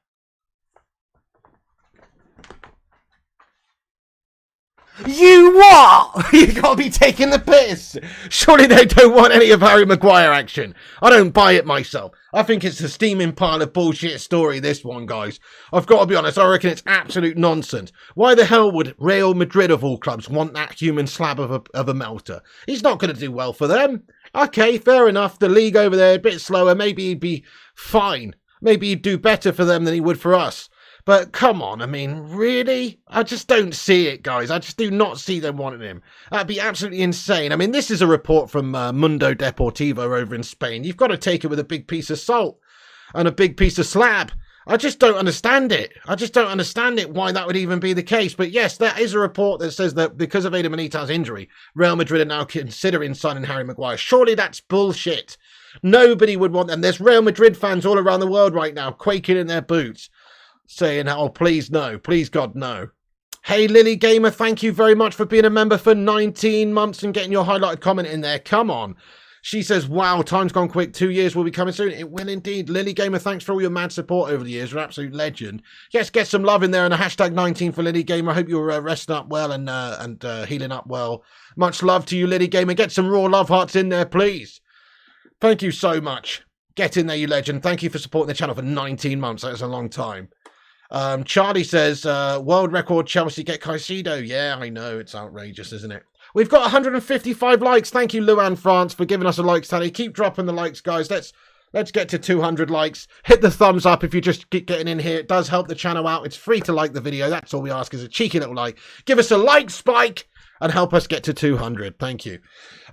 You what? You gotta be taking the piss. Surely they don't want any of Harry Maguire action. I don't buy it myself. I think it's a steaming pile of bullshit story, this one, guys. I've got to be honest, I reckon it's absolute nonsense. Why the hell would Real Madrid, of all clubs, want that human slab of a melter? He's not going to do well for them. Okay, fair enough. The league over there, a bit slower. Maybe he'd be fine. Maybe he'd do better for them than he would for us. But come on, I mean, really? I just don't see it, guys. I just do not see them wanting him. That'd be absolutely insane. I mean, this is a report from Mundo Deportivo over in Spain. You've got to take it with a big piece of salt and a big piece of slab. I just don't understand it. I just don't understand it, why that would even be the case. But yes, that is a report that says that because of Eder Militao's injury, Real Madrid are now considering signing Harry Maguire. Surely that's bullshit. Nobody would want them. There's Real Madrid fans all around the world right now quaking in their boots, saying, oh, please no, please God, no. Hey, Lily Gamer, thank you very much for being a member for 19 months and getting your highlighted comment in there. Come on. She says, wow, time's gone quick. 2 years will be coming soon. It will indeed. Lily Gamer, thanks for all your mad support over the years. You're an absolute legend. Yes, get some love in there and a hashtag 19 for Lily Gamer. I hope you're resting up well and healing up well. Much love to you, Lily Gamer. Get some raw love hearts in there, please. Thank you so much. Get in there, you legend. Thank you for supporting the channel for 19 months. That is a long time. Charlie says, world record Chelsea get Caicedo. Yeah, I know. It's outrageous, isn't it? We've got 155 likes. Thank you, Luan France, for giving us a like tally. Keep dropping the likes, guys. Let's get to 200 likes. Hit the thumbs up if you just keep getting in here. It does help the channel out. It's free to like the video. That's all we ask is a cheeky little like. Give us a like spike and help us get to 200. Thank you.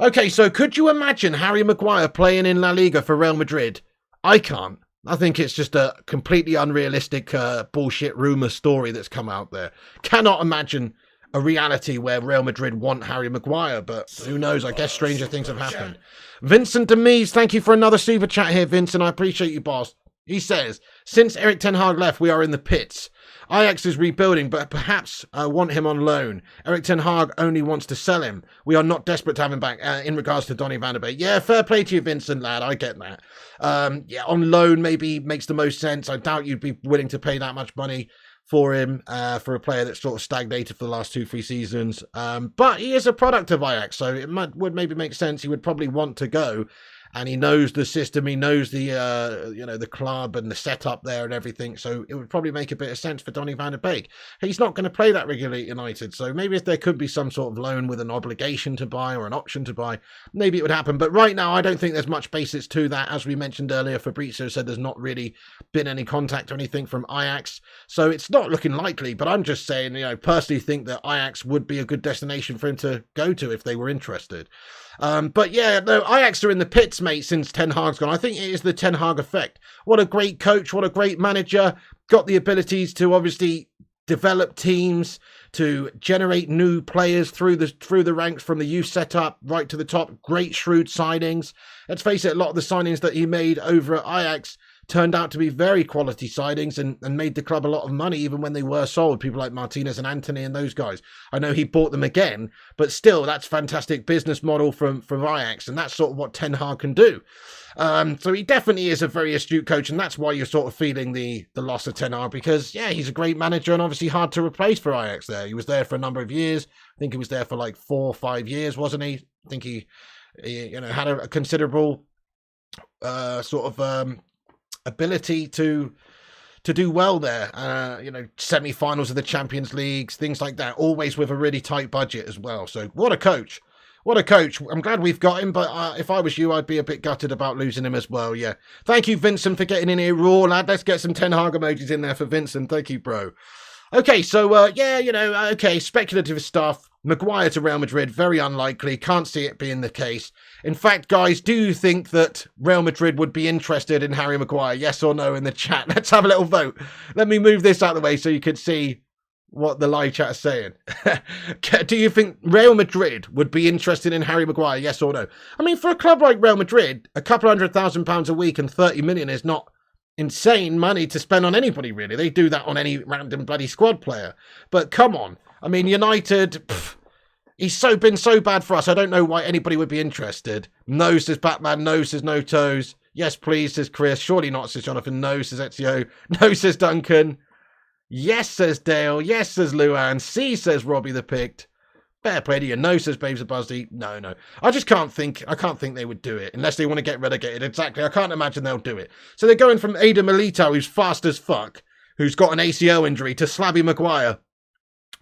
Okay, so could you imagine Harry Maguire playing in La Liga for Real Madrid? I can't. I think it's just a completely unrealistic bullshit rumour story that's come out there. Cannot imagine a reality where Real Madrid want Harry Maguire, but who knows? I guess stranger things have happened. Vincent Demise, thank you for another super chat here, Vincent. I appreciate you, boss. He says, since Erik ten Hag left, we are in the pits. Ajax is rebuilding, but perhaps want him on loan. Erik ten Hag only wants to sell him. We are not desperate to have him back in regards to Donny van der Beek. Yeah, fair play to you, Vincent, lad. I get that. Yeah, on loan maybe makes the most sense. I doubt you'd be willing to pay that much money for him, for a player that's sort of stagnated for the last 2-3 seasons. But he is a product of Ajax, so it would maybe make sense. He would probably want to go. And he knows the system, he knows the, the club and the setup there and everything. So it would probably make a bit of sense for Donny van der Beek. He's not going to play that regularly at United. So maybe if there could be some sort of loan with an obligation to buy or an option to buy, maybe it would happen. But right now, I don't think there's much basis to that. As we mentioned earlier, Fabrizio said there's not really been any contact or anything from Ajax. So it's not looking likely. But I'm just saying, personally think that Ajax would be a good destination for him to go to if they were interested. But yeah, no, Ajax are in the pits, mate, since Ten Hag's gone. I think it is the Ten Hag effect. What a great coach, what a great manager. Got the abilities to obviously develop teams, to generate new players through the ranks from the youth setup right to the top. Great shrewd signings. Let's face it, a lot of the signings that he made over at Ajax turned out to be very quality sightings and made the club a lot of money even when they were sold. People like Martinez and Antony and those guys. I know he bought them again, but still, that's fantastic business model from Ajax, and that's sort of what Ten Hag can do. So he definitely is a very astute coach, and that's why you're sort of feeling the loss of Ten Hag, because, yeah, he's a great manager and obviously hard to replace for Ajax there. He was there for a number of years. I think he was there for like 4 or 5 years, wasn't he? I think he had a considerable ability to do well there, semi-finals of the Champions Leagues, things like that, always with a really tight budget as well. So what a coach. What a coach. I'm glad we've got him, but if I was you, I'd be a bit gutted about losing him as well, yeah. Thank you, Vincent, for getting in here raw, lad. Let's get some Ten Hag emojis in there for Vincent. Thank you, bro. Okay, so, okay, speculative stuff. Maguire to Real Madrid, very unlikely. Can't see it being the case. In fact, guys, do you think that Real Madrid would be interested in Harry Maguire? Yes or no in the chat? Let's have a little vote. Let me move this out of the way so you could see what the live chat is saying. Do you think Real Madrid would be interested in Harry Maguire? Yes or no? I mean, for a club like Real Madrid, a couple £100,000 a week and 30 million is not insane money to spend on anybody, really. They do that on any random bloody squad player. But come on. I mean, United, he's been so bad for us. I don't know why anybody would be interested. No, says Batman. No, says No Toes. Yes, please, says Chris. Surely not, says Jonathan. No, says Ezio. No, says Duncan. Yes, says Dale. Yes, says Luan. C, says Robbie the Picked. Fair play to you. No, says Babes a Buzzy. No. I can't think they would do it unless they want to get relegated. Exactly. I can't imagine they'll do it. So they're going from Ada Milito, who's fast as fuck, who's got an ACL injury, to Slabby Maguire,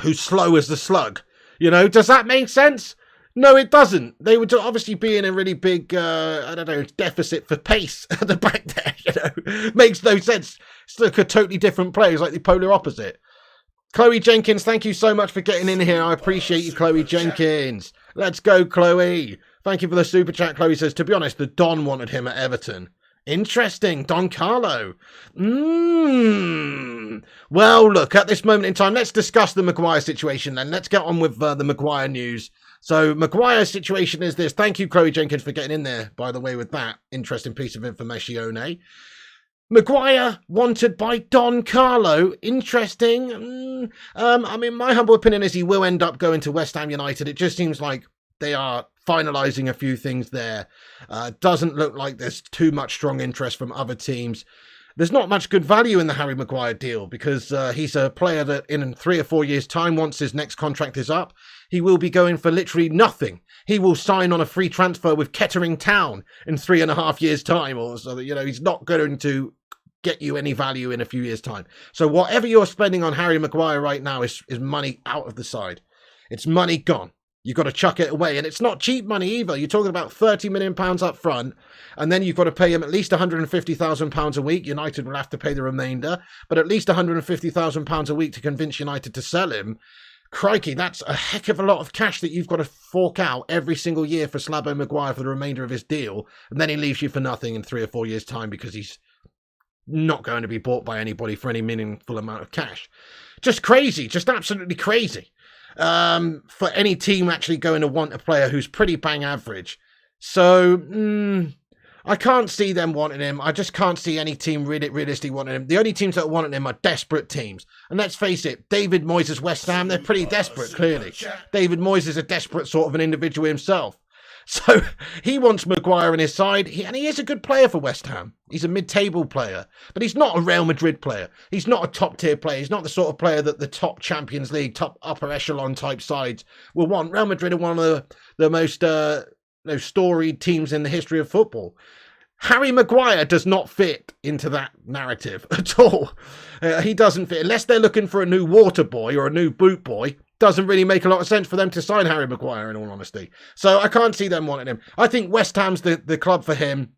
who's slow as the slug. You know, does that make sense? No, it doesn't. They would obviously be in a really big, deficit for pace at the back there, you know. Makes no sense. It's like a totally different player. It's like the polar opposite. Chloe Jenkins, thank you so much for getting in here. I appreciate you, Chloe Jenkins. Let's go, Chloe. Thank you for the super chat. Chloe says, to be honest, the Don wanted him at Everton. Interesting. Don Carlo. Well, look, at this moment in time, let's discuss the Maguire situation then. Let's get on with the Maguire news. So Maguire's situation is this. Thank you, Chloe Jenkins, for getting in there, by the way, with that interesting piece of information. Maguire wanted by Don Carlo. Interesting. I mean, my humble opinion is he will end up going to West Ham United. It just seems like they are finalising a few things there. Doesn't look like there's too much strong interest from other teams. There's not much good value in the Harry Maguire deal because he's a player that in 3 or 4 years' time, once his next contract is up, he will be going for literally nothing. He will sign on a free transfer with Kettering Town in 3.5 years' time, or so. You know, he's not going to get you any value in a few years' time. So whatever you're spending on Harry Maguire right now is money out of the side. It's money gone. You've got to chuck it away. And it's not cheap money either. You're talking about £30 million up front. And then you've got to pay him at least £150,000 a week. United will have to pay the remainder. But at least £150,000 a week to convince United to sell him. Crikey, that's a heck of a lot of cash that you've got to fork out every single year for Slabbo Maguire for the remainder of his deal. And then he leaves you for nothing in 3 or 4 years' time because he's not going to be bought by anybody for any meaningful amount of cash. Just crazy. Just absolutely crazy. For any team actually going to want a player who's pretty bang average. So, I can't see them wanting him. I just can't see any team realistically wanting him. The only teams that are wanting him are desperate teams. And let's face it, David Moises' West Ham, they're pretty desperate, clearly. David Moises is a desperate sort of an individual himself. So he wants Maguire on his side, and he is a good player for West Ham. He's a mid-table player, but he's not a Real Madrid player. He's not a top-tier player. He's not the sort of player that the top Champions League, top upper echelon type sides will want. Real Madrid are one of the most storied teams in the history of football. Harry Maguire does not fit into that narrative at all. He doesn't fit. Unless they're looking for a new water boy or a new boot boy, doesn't really make a lot of sense for them to sign Harry Maguire, in all honesty. So I can't see them wanting him. I think West Ham's the club for him,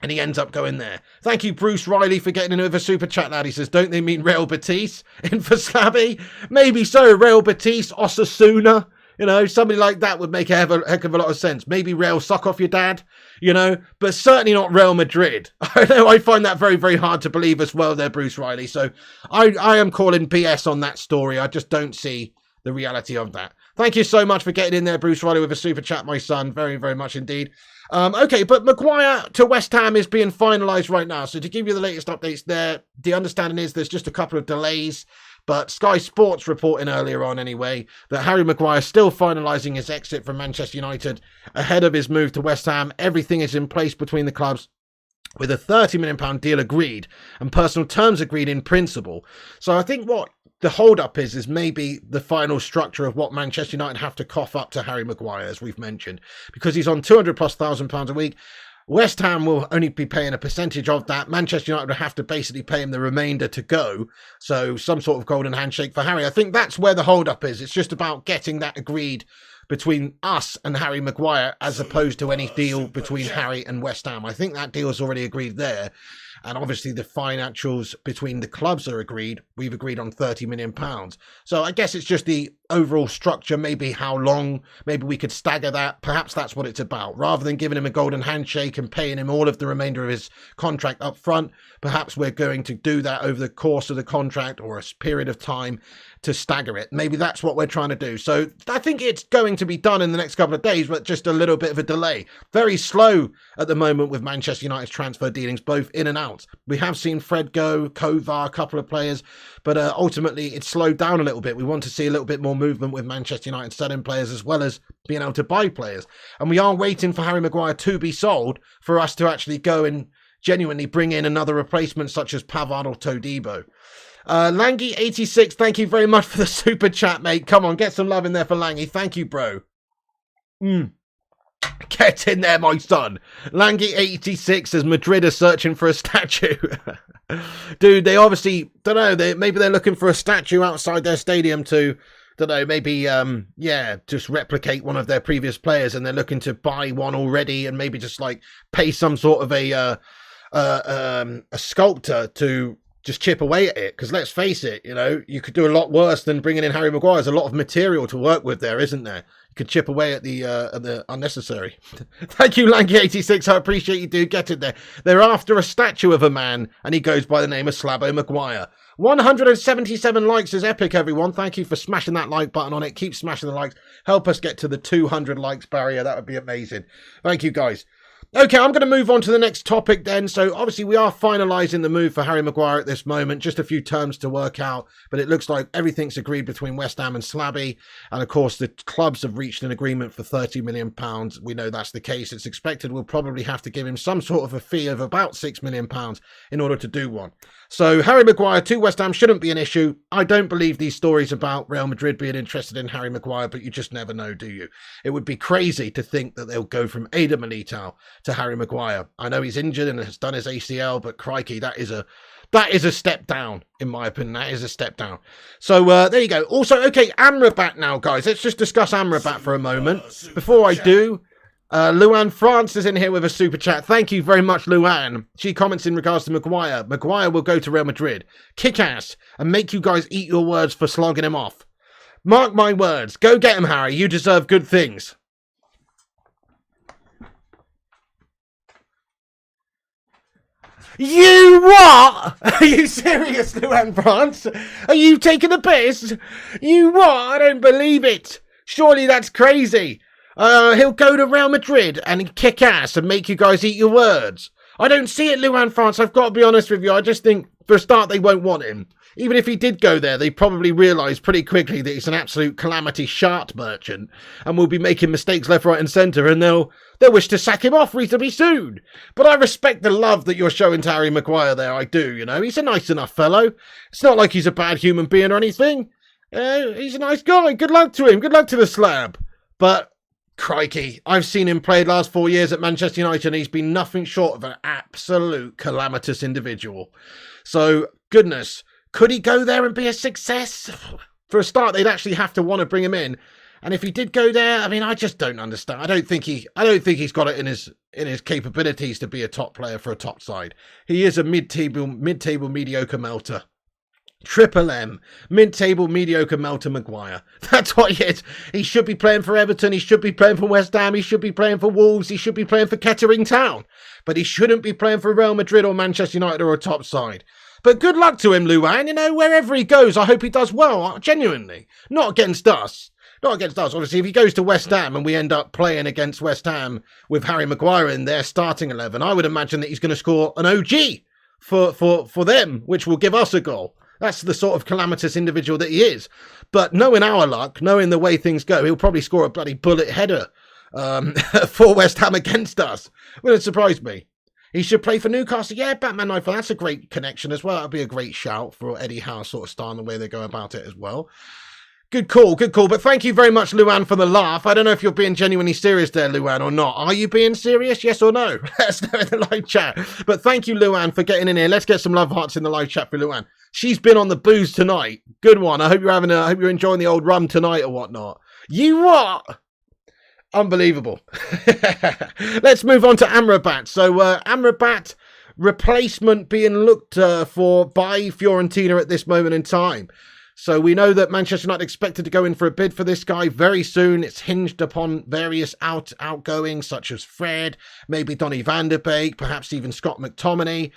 and he ends up going there. Thank you, Bruce Riley, for getting in with a super chat, lad. He says, don't they mean Real Betis in for Slabby? Maybe so. Real Betis, Osasuna. You know, somebody like that would make a heck of a lot of sense. Maybe Real Suck Off Your Dad, you know, but certainly not Real Madrid. I know I find that very, very hard to believe as well there, Bruce Riley. So I am calling BS on that story. I just don't see the reality of that. Thank you so much for getting in there, Bruce Riley, with a super chat, my son. Very, very much indeed. Okay, but Maguire to West Ham is being finalised right now. So to give you the latest updates there, the understanding is there's just a couple of delays. But Sky Sports reporting earlier on anyway that Harry Maguire is still finalising his exit from Manchester United ahead of his move to West Ham. Everything is in place between the clubs with a £30 million deal agreed and personal terms agreed in principle. So I think what the hold-up is maybe the final structure of what Manchester United have to cough up to Harry Maguire, as we've mentioned, because he's on £200,000+ a week. West Ham will only be paying a percentage of that. Manchester United will have to basically pay him the remainder to go. So some sort of golden handshake for Harry. I think that's where the hold-up is. It's just about getting that agreed between us and Harry Maguire as opposed to any deal between Harry and West Ham. I think that deal is already agreed there. And obviously the financials between the clubs are agreed. We've agreed on £30 million. So I guess it's just the overall structure, maybe how long, maybe we could stagger that. Perhaps that's what it's about. Rather than giving him a golden handshake and paying him all of the remainder of his contract up front, perhaps we're going to do that over the course of the contract or a period of time to stagger it. Maybe that's what we're trying to do. So I think it's going to be done in the next couple of days, but just a little bit of a delay. Very slow at the moment with Manchester United's transfer dealings, both in and out. We have seen Fred go, Kovar, a couple of players, but ultimately it's slowed down a little bit. We want to see a little bit more movement with Manchester United selling players as well as being able to buy players. And we are waiting for Harry Maguire to be sold for us to actually go and genuinely bring in another replacement such as Pavard or Todibo. Langy86, thank you very much for the super chat, mate. Come on, get some love in there for Langy. Thank you, bro. Get in there, my son. Langy86 says Madrid are searching for a statue. Dude, they obviously, don't know, maybe they're looking for a statue outside their stadium to, don't know, maybe, just replicate one of their previous players, and they're looking to buy one already and maybe just, like, pay some sort of a sculptor to just chip away at it, because let's face it, you know, you could do a lot worse than bringing in Harry Maguire. There's a lot of material to work with there, isn't there? You could chip away at the unnecessary. Thank you, Lanky86. I appreciate you do get it there. They're after a statue of a man, and he goes by the name of Slabo Maguire. 177 likes is epic, everyone. Thank you for smashing that like button on it. Keep smashing the likes. Help us get to the 200 likes barrier. That would be amazing. Thank you, guys. Okay, I'm going to move on to the next topic then. So obviously we are finalising the move for Harry Maguire at this moment. Just a few terms to work out, but it looks like everything's agreed between West Ham and Slabby. And of course, the clubs have reached an agreement for £30 million. We know that's the case. It's expected we'll probably have to give him some sort of a fee of about £6 million in order to do one. So Harry Maguire to West Ham shouldn't be an issue. I don't believe these stories about Real Madrid being interested in Harry Maguire, but you just never know, do you? It would be crazy to think that they'll go from Ada Militao to Harry Maguire. I know he's injured and has done his ACL, but crikey, that is a step down, in my opinion. That is a step down. So there you go. Also, okay, Amrabat now, guys. Let's just discuss Amrabat for a moment. Before I do, Luan France is in here with a super chat. Thank you very much, Luan. She comments in regards to Maguire. Maguire will go to Real Madrid, kick ass, and make you guys eat your words for slogging him off. Mark my words. Go get him, Harry. You deserve good things. You what? Are you serious, Luan France? Are you taking the piss? You what? I don't believe it. Surely that's crazy. He'll go to Real Madrid and kick ass and make you guys eat your words. I don't see it, Luan France. I've got to be honest with you. I just think, for a start, they won't want him. Even if he did go there, they probably realise pretty quickly that he's an absolute calamity shart merchant and will be making mistakes left, right and centre, and they'll wish to sack him off reasonably soon. But I respect the love that you're showing to Harry Maguire there, I do, you know. He's a nice enough fellow. It's not like he's a bad human being or anything. He's a nice guy. Good luck to him. Good luck to the slab. But crikey, I've seen him play the last 4 years at Manchester United and he's been nothing short of an absolute calamitous individual. So, goodness, could he go there and be a success? For a start, they'd actually have to want to bring him in. And if he did go there, I mean, I just don't understand. I don't think he's got it in his capabilities to be a top player for a top side. He is a mid-table mediocre melter. Triple M, mid-table mediocre melter Maguire. That's what he is. He should be playing for Everton. He should be playing for West Ham. He should be playing for Wolves. He should be playing for Kettering Town. But he shouldn't be playing for Real Madrid or Manchester United or a top side. But good luck to him, Luan. You know, wherever he goes, I hope he does well. Genuinely. Not against us. Not against us. Obviously, if he goes to West Ham and we end up playing against West Ham with Harry Maguire in their starting 11, I would imagine that he's going to score an OG for them, which will give us a goal. That's the sort of calamitous individual that he is. But knowing our luck, knowing the way things go, he'll probably score a bloody bullet header for West Ham against us. Wouldn't surprise me. He should play for Newcastle. Yeah, Batman Nightfall. That's a great connection as well. That'd be a great shout for Eddie Howe's sort of style and the way they go about it as well. Good call, good call. But thank you very much, Luan, for the laugh. I don't know if you're being genuinely serious there, Luan, or not. Are you being serious? Yes or no? Let us know in the live chat. But thank you, Luan, for getting in here. Let's get some love hearts in the live chat for Luan. She's been on the booze tonight. Good one. I hope you're enjoying the old rum tonight or whatnot. You what? Unbelievable. Let's move on to Amrabat. So Amrabat replacement being looked for by Fiorentina at this moment in time. So we know that Manchester United expected to go in for a bid for this guy very soon. It's hinged upon various outgoings such as Fred, maybe Donny van der Beek, perhaps even Scott McTominay.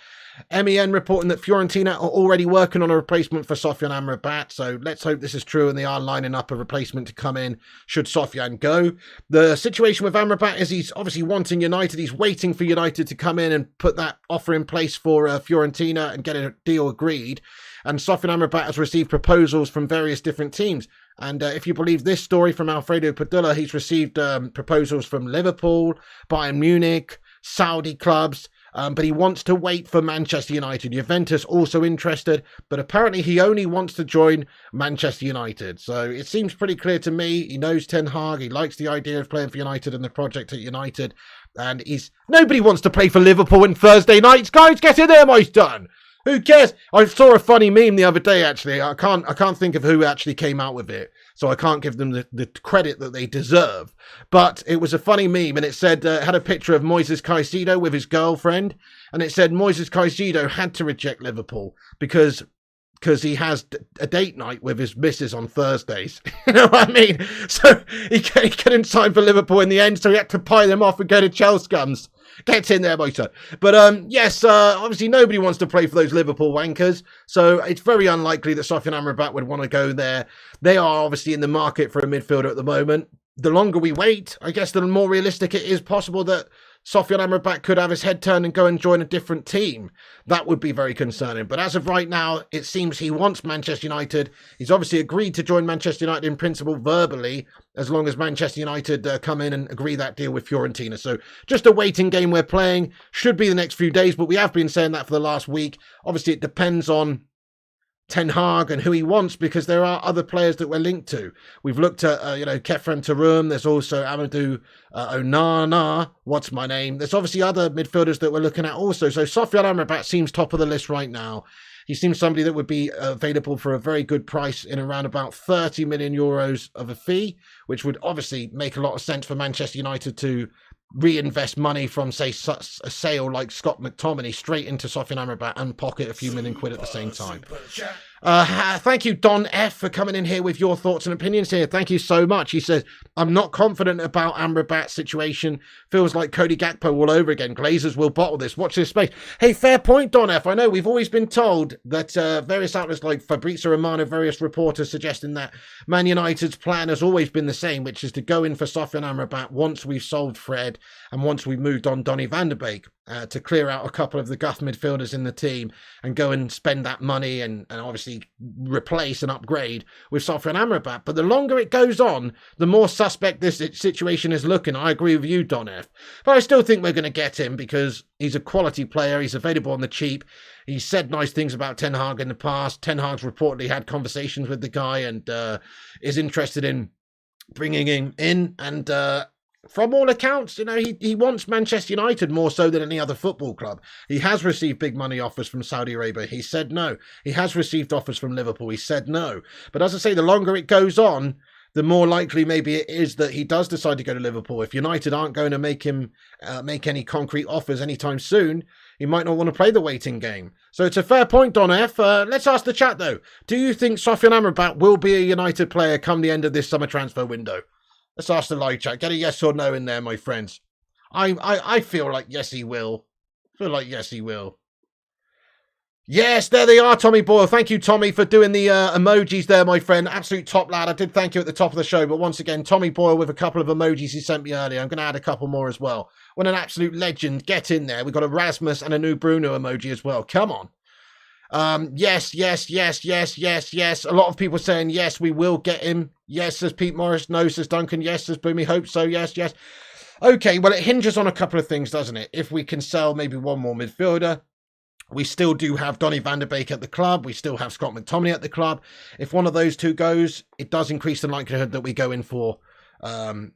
MEN reporting that Fiorentina are already working on a replacement for Sofyan Amrabat. So let's hope this is true and they are lining up a replacement to come in should Sofyan go. The situation with Amrabat is he's obviously wanting United. He's waiting for United to come in and put that offer in place for Fiorentina and get a deal agreed. And Sofyan Amrabat has received proposals from various different teams. And if you believe this story from Alfredo Padilla, he's received proposals from Liverpool, Bayern Munich, Saudi clubs, But he wants to wait for Manchester United. Juventus also interested, but apparently he only wants to join Manchester United. So it seems pretty clear to me. He knows Ten Hag. He likes the idea of playing for United and the project at United. And nobody wants to play for Liverpool on Thursday nights. Guys, get in there, my son. Who cares? I saw a funny meme the other day, actually. I can't think of who actually came out with it, so I can't give them the credit that they deserve. But it was a funny meme, and it said, had a picture of Moises Caicedo with his girlfriend, and it said Moises Caicedo had to reject Liverpool because he has a date night with his missus on Thursdays. You know what I mean? So he couldn't sign for Liverpool in the end, so he had to pie them off and go to Chelsea. Get in there, my son. But yes, obviously nobody wants to play for those Liverpool wankers, so it's very unlikely that Sofyan Amrabat would want to go there. They are obviously in the market for a midfielder at the moment. The longer we wait, I guess the more realistic it is possible that Sofyan Amrabat could have his head turned and go and join a different team. That would be very concerning. But as of right now, it seems he wants Manchester United. He's obviously agreed to join Manchester United in principle verbally, as long as Manchester United come in and agree that deal with Fiorentina. So just a waiting game we're playing. Should be the next few days, but we have been saying that for the last week. Obviously, it depends on Ten Hag and who he wants, because there are other players that we're linked to. We've looked at, Kefren Turum. There's also Amadou Onana. What's my name? There's obviously other midfielders that we're looking at also. So Sofyan Amrabat seems top of the list right now. He seems somebody that would be available for a very good price in around about 30 million euros of a fee, which would obviously make a lot of sense for Manchester United to reinvest money from, say, a sale like Scott McTominay straight into Sofyan Amrabat and pocket a few million quid at the same time. Thank you, Don F, for coming in here with your thoughts and opinions here. Thank you so much. He says, I'm not confident about Amrabat's situation. Feels like Cody Gakpo all over again. Glazers will bottle this. Watch this space. Hey, fair point, Don F. I know we've always been told that various outlets like Fabrizio Romano, various reporters suggesting that Man United's plan has always been the same, which is to go in for Sofyan Amrabat once we've sold Fred and once we've moved on Donny van de Beek. To clear out a couple of the guff midfielders in the team and go and spend that money and obviously replace and upgrade with Sofyan Amrabat. But the longer it goes on, the more suspect this situation is looking. I agree with you, Don F. But I still think we're going to get him because he's a quality player. He's available on the cheap. He's said nice things about Ten Hag in the past. Ten Hag's reportedly had conversations with the guy and is interested in bringing him in. And from all accounts, he wants Manchester United more so than any other football club. He has received big money offers from Saudi Arabia. He said no. He has received offers from Liverpool. He said no. But as I say, the longer it goes on, the more likely maybe it is that he does decide to go to Liverpool. If United aren't going to make him make any concrete offers anytime soon, he might not want to play the waiting game. So it's a fair point, Don F. Let's ask the chat, though. Do you think Sofyan Amrabat will be a United player come the end of this summer transfer window? Let's ask the live chat. Get a yes or no in there, my friends. I feel like yes, he will. I feel like yes, he will. Yes, there they are, Tommy Boyle. Thank you, Tommy, for doing the emojis there, my friend. Absolute top lad. I did thank you at the top of the show, but once again, Tommy Boyle with a couple of emojis he sent me earlier. I'm going to add a couple more as well. What an absolute legend. Get in there. We've got a Rasmus and a new Bruno emoji as well. Come on. Yes. A lot of people saying yes, we will get him. Yes, says Pete Morris. No, says Duncan. Yes, says Boomy. Hope so. Yes. Okay, well, it hinges on a couple of things, doesn't it? If we can sell maybe one more midfielder, we still do have Donny van de Beek at the club. We still have Scott McTominay at the club. If one of those two goes, it does increase the likelihood that we go in for Sofyan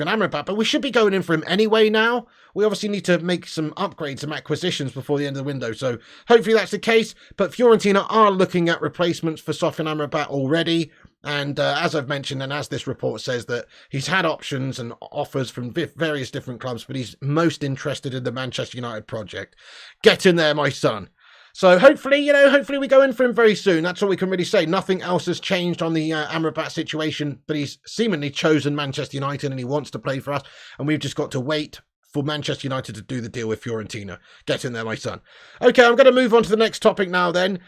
Amrabat, but we should be going in for him anyway now. We obviously need to make some upgrades, some acquisitions before the end of the window, so hopefully that's the case. But Fiorentina are looking at replacements for Sofyan Amrabat already, and as I've mentioned, and as this report says, that he's had options and offers from various different clubs, but he's most interested in the Manchester United project. Get in there, my son. So hopefully we go in for him very soon. That's all we can really say. Nothing else has changed on the Amrabat situation, but he's seemingly chosen Manchester United and he wants to play for us. And we've just got to wait for Manchester United to do the deal with Fiorentina. Get in there, my son. Okay, I'm going to move on to the next topic now then.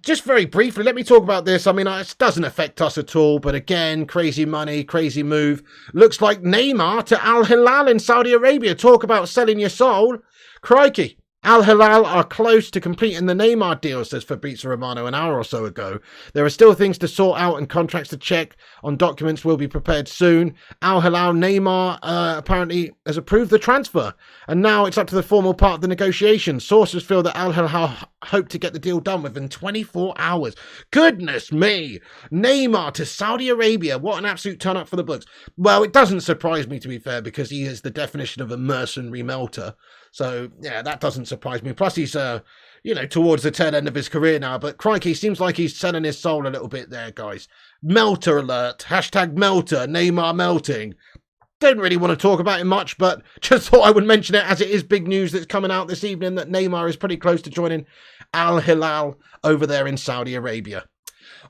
Just very briefly, let me talk about this. I mean, it doesn't affect us at all, but again, crazy money, crazy move. Looks like Neymar to Al Hilal in Saudi Arabia. Talk about selling your soul. Crikey. Al Hilal are close to completing the Neymar deal, says Fabrizio Romano an hour or so ago. There are still things to sort out and contracts to check on. Documents will be prepared soon. Al Hilal, Neymar apparently has approved the transfer, and now it's up to the formal part of the negotiations. Sources feel that Al Hilal hope to get the deal done within 24 hours. Goodness me! Neymar to Saudi Arabia. What an absolute turn up for the books. Well, it doesn't surprise me, to be fair, because he is the definition of a mercenary melter. So, yeah, that doesn't surprise me. Plus, he's, towards the tail end of his career now. But crikey, seems like he's selling his soul a little bit there, guys. Melter alert. Hashtag melter. Neymar melting. Don't really want to talk about it much, but just thought I would mention it as it is big news that's coming out this evening that Neymar is pretty close to joining Al Hilal over there in Saudi Arabia.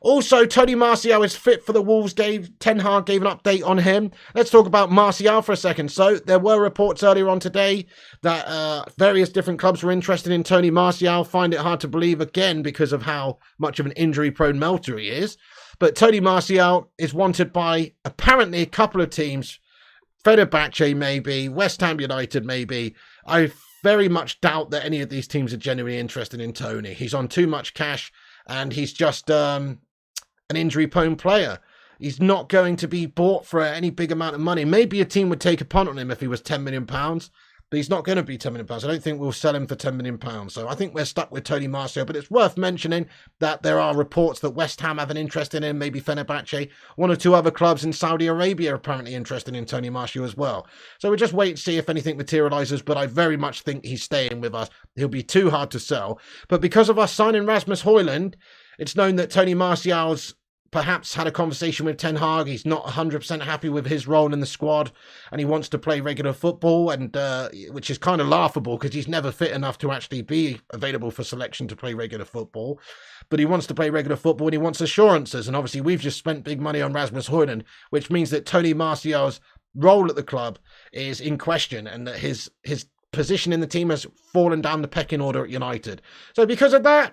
Also, Tony Martial is fit for the Wolves. Ten Hag gave an update on him. Let's talk about Martial for a second. So, there were reports earlier on today that various different clubs were interested in Tony Martial. Find it hard to believe, again, because of how much of an injury-prone melter he is. But Tony Martial is wanted by, apparently, a couple of teams. Fenerbahce, maybe. West Ham United, maybe. I very much doubt that any of these teams are genuinely interested in Tony. He's on too much cash, and he's just an injury-prone player. He's not going to be bought for any big amount of money. Maybe a team would take a punt on him if he was £10 million, but he's not going to be £10 million. I don't think we'll sell him for £10 million. So I think we're stuck with Tony Martial, but it's worth mentioning that there are reports that West Ham have an interest in him, maybe Fenerbahce. One or two other clubs in Saudi Arabia are apparently interested in Tony Martial as well. So we'll just wait and see if anything materialises, but I very much think he's staying with us. He'll be too hard to sell. But because of us signing Rasmus Højlund, it's known that Tony Martial's perhaps had a conversation with Ten Hag. He's not 100% happy with his role in the squad, and he wants to play regular football, and which is kind of laughable because he's never fit enough to actually be available for selection to play regular football. But he wants to play regular football, and he wants assurances. And obviously, we've just spent big money on Rasmus Højlund, which means that Tony Martial's role at the club is in question, and that his position in the team has fallen down the pecking order at United. So because of that,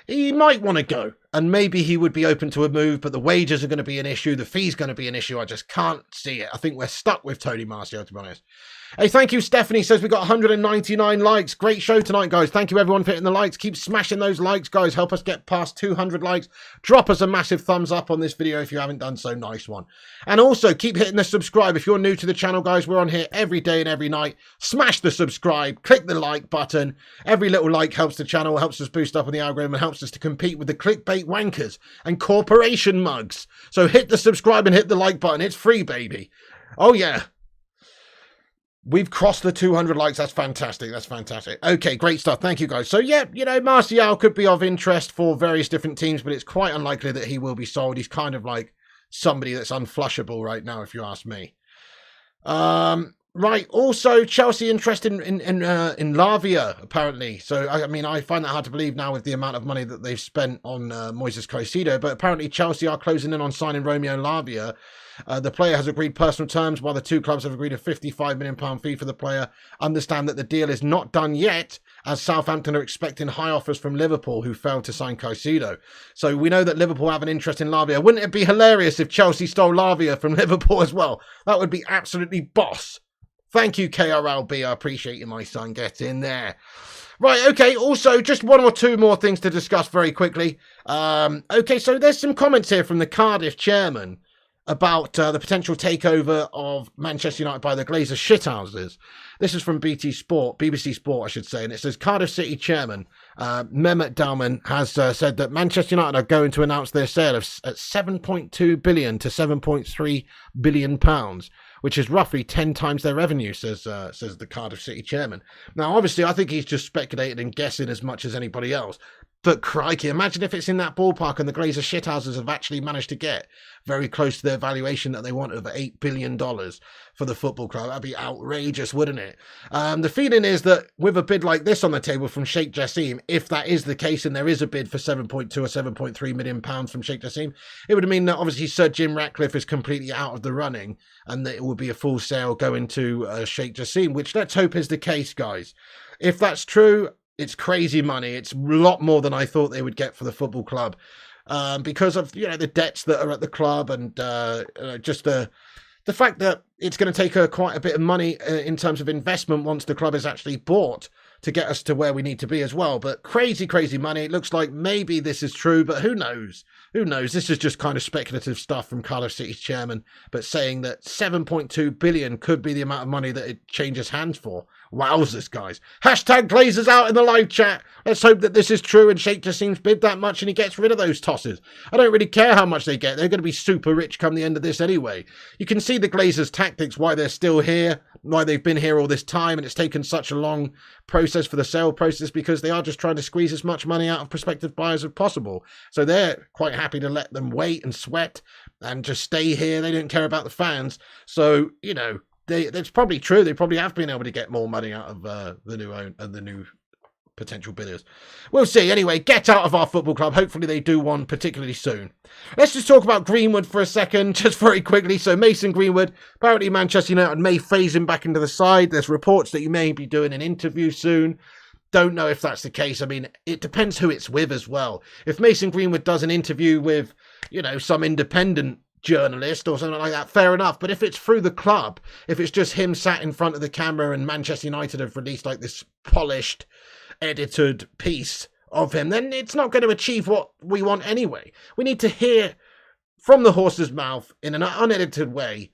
he might want to go, and maybe he would be open to a move, but the wages are going to be an issue. The fee's going to be an issue. I just can't see it. I think we're stuck with Tony Martial, to be honest. Hey, thank you, Stephanie. Says we got 199 likes. Great show tonight, guys. Thank you, everyone, for hitting the likes. Keep smashing those likes, guys. Help us get past 200 likes. Drop us a massive thumbs up on this video if you haven't done so. Nice one. And also, keep hitting the subscribe. If you're new to the channel, guys, we're on here every day and every night. Smash the subscribe. Click the like button. Every little like helps the channel, helps us boost up on the algorithm, and helps us to compete with the clickbait wankers and corporation mugs. So hit the subscribe and hit the like button. It's free, baby. Oh, yeah. We've crossed the 200 likes. That's fantastic. That's fantastic. Okay, great stuff. Thank you, guys. So, yeah, Martial could be of interest for various different teams, but it's quite unlikely that he will be sold. He's kind of like somebody that's unflushable right now, if you ask me. Right. Also, Chelsea interested in Lavia, apparently. So, I mean, I find that hard to believe now with the amount of money that they've spent on Moises Caicedo, but apparently Chelsea are closing in on signing Romeo Lavia. The player has agreed personal terms, while the two clubs have agreed a £55 million fee for the player. Understand that the deal is not done yet, as Southampton are expecting high offers from Liverpool, who failed to sign Caicedo. So we know that Liverpool have an interest in Lavia. Wouldn't it be hilarious if Chelsea stole Lavia from Liverpool as well? That would be absolutely boss. Thank you, KRLB. I appreciate you, my son. Get in there. Right, okay, also, just one or two more things to discuss very quickly. Okay, so there's some comments here from the Cardiff chairman about the potential takeover of Manchester United by the Glazer shithouses. This is from BBC Sport, I should say, and it says Cardiff City chairman Mehmet Dalman has said that Manchester United are going to announce their sale at 7.2 billion to 7.3 billion pounds, which is roughly 10 times their revenue, says the Cardiff City chairman. Now, obviously, I think he's just speculating and guessing as much as anybody else. But crikey, imagine if it's in that ballpark and the Glazer shithouses have actually managed to get very close to their valuation that they want of $8 billion for the football club. That'd be outrageous, wouldn't it? The feeling is that with a bid like this on the table from Sheikh Jassim, if that is the case and there is a bid for 7.2 or 7.3 million pounds from Sheikh Jassim, it would mean that obviously Sir Jim Ratcliffe is completely out of the running and that it would be a full sale going to Sheikh Jassim, which let's hope is the case, guys. If that's true, it's crazy money. It's a lot more than I thought they would get for the football club, because of the debts that are at the club and just the the fact that it's going to take quite a bit of money in terms of investment once the club is actually bought to get us to where we need to be as well. But crazy, crazy money. It looks like maybe this is true, but who knows? Who knows? This is just kind of speculative stuff from Cardiff City's chairman, but saying that 7.2 billion could be the amount of money that it changes hands for. Wowzers, guys. Hashtag Glazers out in the live chat. Let's hope that this is true and Sheikh Jassim's bid that much and he gets rid of those tosses. I don't really care how much they get. They're going to be super rich come the end of this anyway. You can see the Glazers' tactics, why they're still here, why they've been here all this time, and it's taken such a long process for the sale process because they are just trying to squeeze as much money out of prospective buyers as possible. So they're quite happy to let them wait and sweat and just stay here. They don't care about the fans. So, you know, it's probably true. They probably have been able to get more money out of the new potential bidders. We'll see. Anyway, get out of our football club. Hopefully they do one particularly soon. Let's just talk about Greenwood for a second, just very quickly. So Mason Greenwood, apparently Manchester United may phase him back into the side. There's reports that he may be doing an interview soon. Don't know if that's the case. I mean, it depends who it's with as well. If Mason Greenwood does an interview with, you know, some independent journalist or something like that, fair enough. But if it's through the club, if it's just him sat in front of the camera and Manchester United have released like this polished, edited piece of him, then it's not going to achieve what we want anyway. We need to hear from the horse's mouth in an unedited way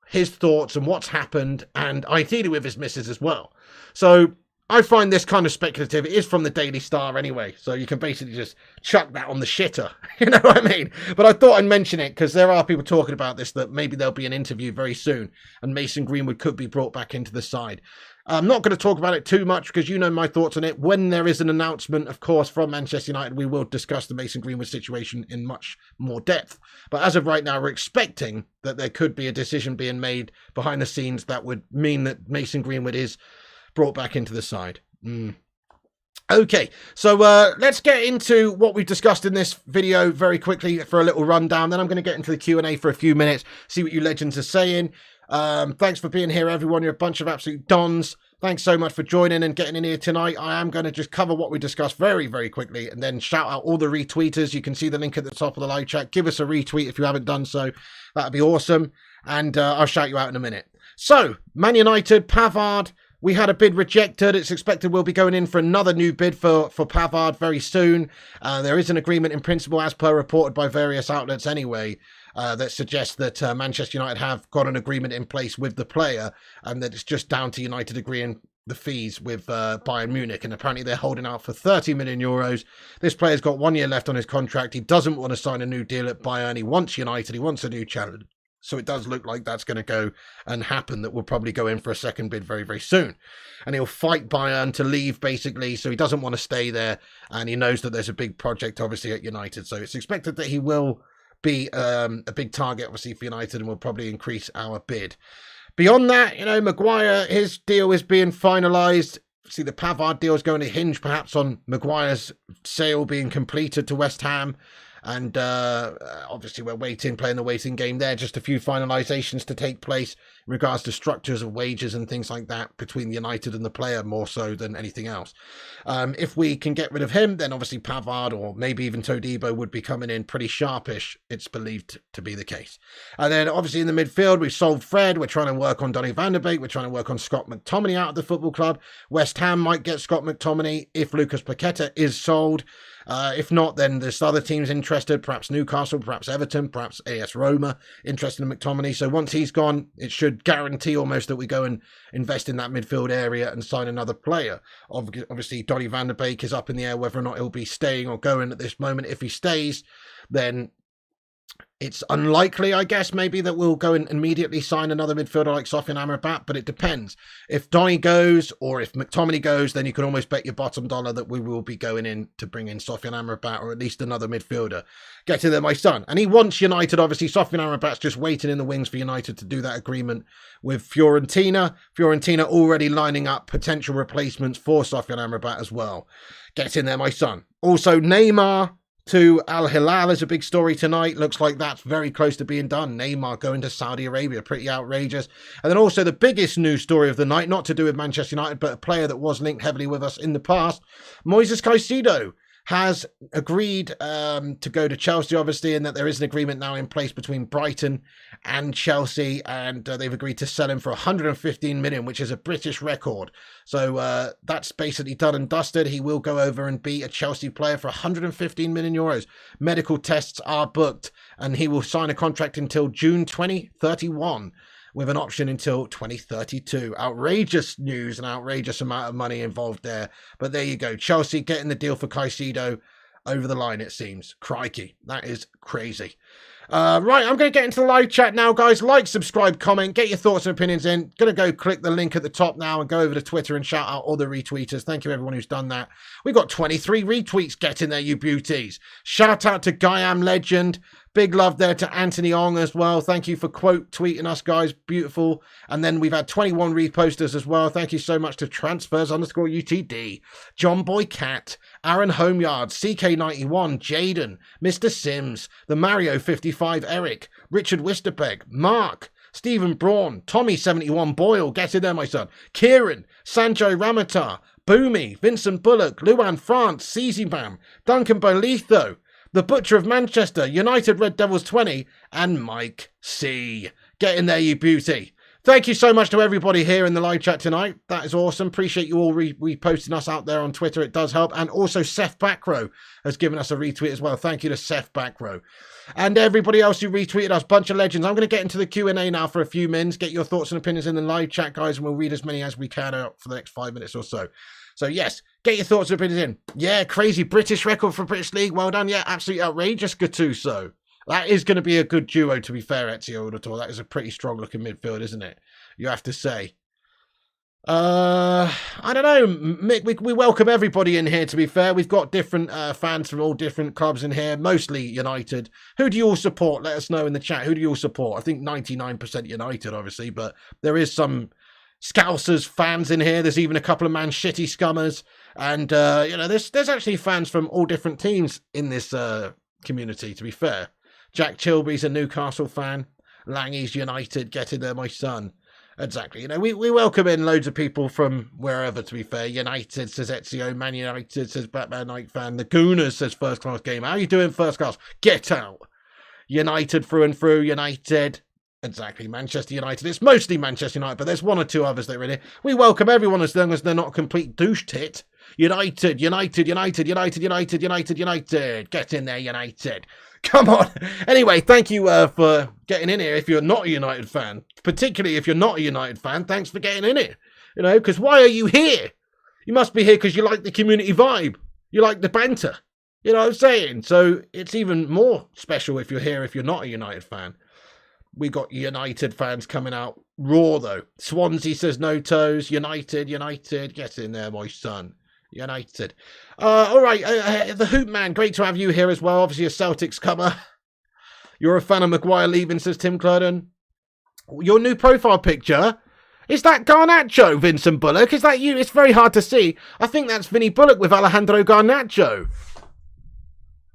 his thoughts and what's happened, and ideally with his missus as well. So I find this kind of speculative. It is from the Daily Star anyway, so you can basically just chuck that on the shitter. You know what I mean? But I thought I'd mention it because there are people talking about this, that maybe there'll be an interview very soon and Mason Greenwood could be brought back into the side. I'm not going to talk about it too much because you know my thoughts on it. When there is an announcement, of course, from Manchester United, we will discuss the Mason Greenwood situation in much more depth. But as of right now, we're expecting that there could be a decision being made behind the scenes that would mean that Mason Greenwood is brought back into the side. Okay, so let's get into what we've discussed in this video very quickly for a little rundown. Then I'm going to get into the Q&A for a few minutes, see what you legends are saying. Thanks for being here, everyone. You're a bunch of absolute dons. Thanks so much for joining and getting in here tonight. I am going to just cover what we discussed very, very quickly and then shout out all the retweeters. You can see the link at the top of the live chat. Give us a retweet if you haven't done so. That'd be awesome. And I'll shout you out in a minute. So, Man United, Pavard. We had a bid rejected. It's expected we'll be going in for another new bid for Pavard very soon. There is an agreement in principle, as per reported by various outlets anyway, that suggests that Manchester United have got an agreement in place with the player and that it's just down to United agreeing the fees with Bayern Munich. And apparently they're holding out for 30 million euros. This player's got 1 year left on his contract. He doesn't want to sign a new deal at Bayern. He wants United. He wants a new challenge. So it does look like that's going to go and happen, that we'll probably go in for a second bid very, very soon. And he'll fight Bayern to leave, basically, so he doesn't want to stay there. And he knows that there's a big project, obviously, at United. So it's expected that he will be a big target, obviously, for United and will probably increase our bid. Beyond that, you know, Maguire, his deal is being finalised. See, the Pavard deal is going to hinge perhaps on Maguire's sale being completed to West Ham. And obviously we're playing the waiting game there. Just a few finalisations to take place in regards to structures of wages and things like that between United and the player, more so than anything else. If we can get rid of him, then obviously Pavard or maybe even Todibo would be coming in pretty sharpish. It's believed to be the case. And then obviously in the midfield, we've sold Fred. We're trying to work on Donny van der Beek. We're trying to work on Scott McTominay out of the football club. West Ham might get Scott McTominay if Lucas Paqueta is sold. If not, then there's other teams interested, perhaps Newcastle, perhaps Everton, perhaps AS Roma interested in McTominay. So once he's gone, it should guarantee almost that we go and invest in that midfield area and sign another player. Obviously, Donny van der Beek is up in the air whether or not he'll be staying or going at this moment. If he stays, then it's unlikely, I guess, maybe that we'll go and immediately sign another midfielder like Sofyan Amrabat, but it depends. If Donny goes or if McTominay goes, then you can almost bet your bottom dollar that we will be going in to bring in Sofyan Amrabat or at least another midfielder. Get in there, my son. And he wants United, obviously. Sofyan Amrabat's just waiting in the wings for United to do that agreement with Fiorentina. Fiorentina already lining up potential replacements for Sofyan Amrabat as well. Get in there, my son. Also, Neymar to Al Hilal is a big story tonight. Looks like that's very close to being done. Neymar going to Saudi Arabia, pretty outrageous. And then also the biggest news story of the night, not to do with Manchester United, but a player that was linked heavily with us in the past, Moises Caicedo. has agreed to go to Chelsea, obviously, and that there is an agreement now in place between Brighton and Chelsea, and they've agreed to sell him for 115 million, which is a British record. So that's basically done and dusted. He will go over and be a Chelsea player for 115 million euros. Medical tests are booked, and he will sign a contract until June 2031. With an option until 2032. Outrageous news and outrageous amount of money involved there. But there you go. Chelsea getting the deal for Caicedo over the line, it seems. Crikey. That is crazy. Right, I'm going to get into the live chat now, guys. Like, subscribe, comment, get your thoughts and opinions in. Going to go click the link at the top now and go over to Twitter and shout out all the retweeters. Thank you, everyone who's done that. We've got 23 retweets. Get in there, you beauties. Shout out to Guyam Legend. Big love there to Anthony Ong as well. Thank you for quote tweeting us, guys. Beautiful. And then we've had 21 reposters as well. Thank you so much to transfers_UTD, John Boy Cat, Aaron Homeyard, CK91, Jaden, Mr. Sims, the Mario 55 Eric, Richard Wisterbeck, Mark, Stephen Braun, Tommy71 Boyle, get in there, my son, Kieran, Sanjo Ramatar, Boomy, Vincent Bullock, Luan France, CZ Bam, Duncan Bolitho, The Butcher of Manchester, United Red Devils 20, and Mike C. Get in there, you beauty. Thank you so much to everybody here in the live chat tonight. That is awesome. Appreciate you all reposting us out there on Twitter. It does help. And also Seth Backrow has given us a retweet as well. Thank you to Seth Backrow. And everybody else who retweeted us, bunch of legends. I'm going to get into the Q&A now for a few minutes. Get your thoughts and opinions in the live chat, guys, and we'll read as many as we can out for the next 5 minutes or so. So, yes, get your thoughts and opinions in. Yeah, crazy British record for British League. Well done. Yeah, absolutely outrageous, Gattuso. That is going to be a good duo, to be fair, Ezio Auditore. That is a pretty strong-looking midfield, isn't it? You have to say. I don't know, Mick, we welcome everybody in here, to be fair. We've got different fans from all different clubs in here, mostly United. Who do you all support? Let us know in the chat. Who do you all support? I think 99% United, obviously, but there is some Scousers fans in here. There's even a couple of Man City scummers. And, you know, there's actually fans from all different teams in this community, to be fair. Jack Chilby's a Newcastle fan. Langy's United. Get in there, my son. Exactly. You know, we welcome in loads of people from wherever, to be fair. United, says Ezio. Man United, says Batman Night Fan. The Gooners, says First Class Gamer. How you doing, First Class? Get out. United through and through. United. Exactly. Manchester United. It's mostly Manchester United, but there's one or two others that are in here. We welcome everyone as long as they're not a complete douche tit. United, United, United, United, United, United, United. Get in there, United. Come on. Anyway, thank you for getting in here if you're not a United fan. Particularly if you're not a United fan, thanks for getting in here. You know, because why are you here? You must be here because you like the community vibe. You like the banter. You know what I'm saying? So it's even more special if you're here if you're not a United fan. We got United fans coming out raw, though. Swansea says no toes. United, United. Get in there, my son. United. All right, the Hoop Man, great to have you here as well. Obviously a Celtics comer. You're a fan of Maguire leaving, says Tim Clurden. Your new profile picture, is that Garnacho, Vincent Bullock? Is that you? It's very hard to see. I think that's Vinny Bullock with Alejandro Garnacho.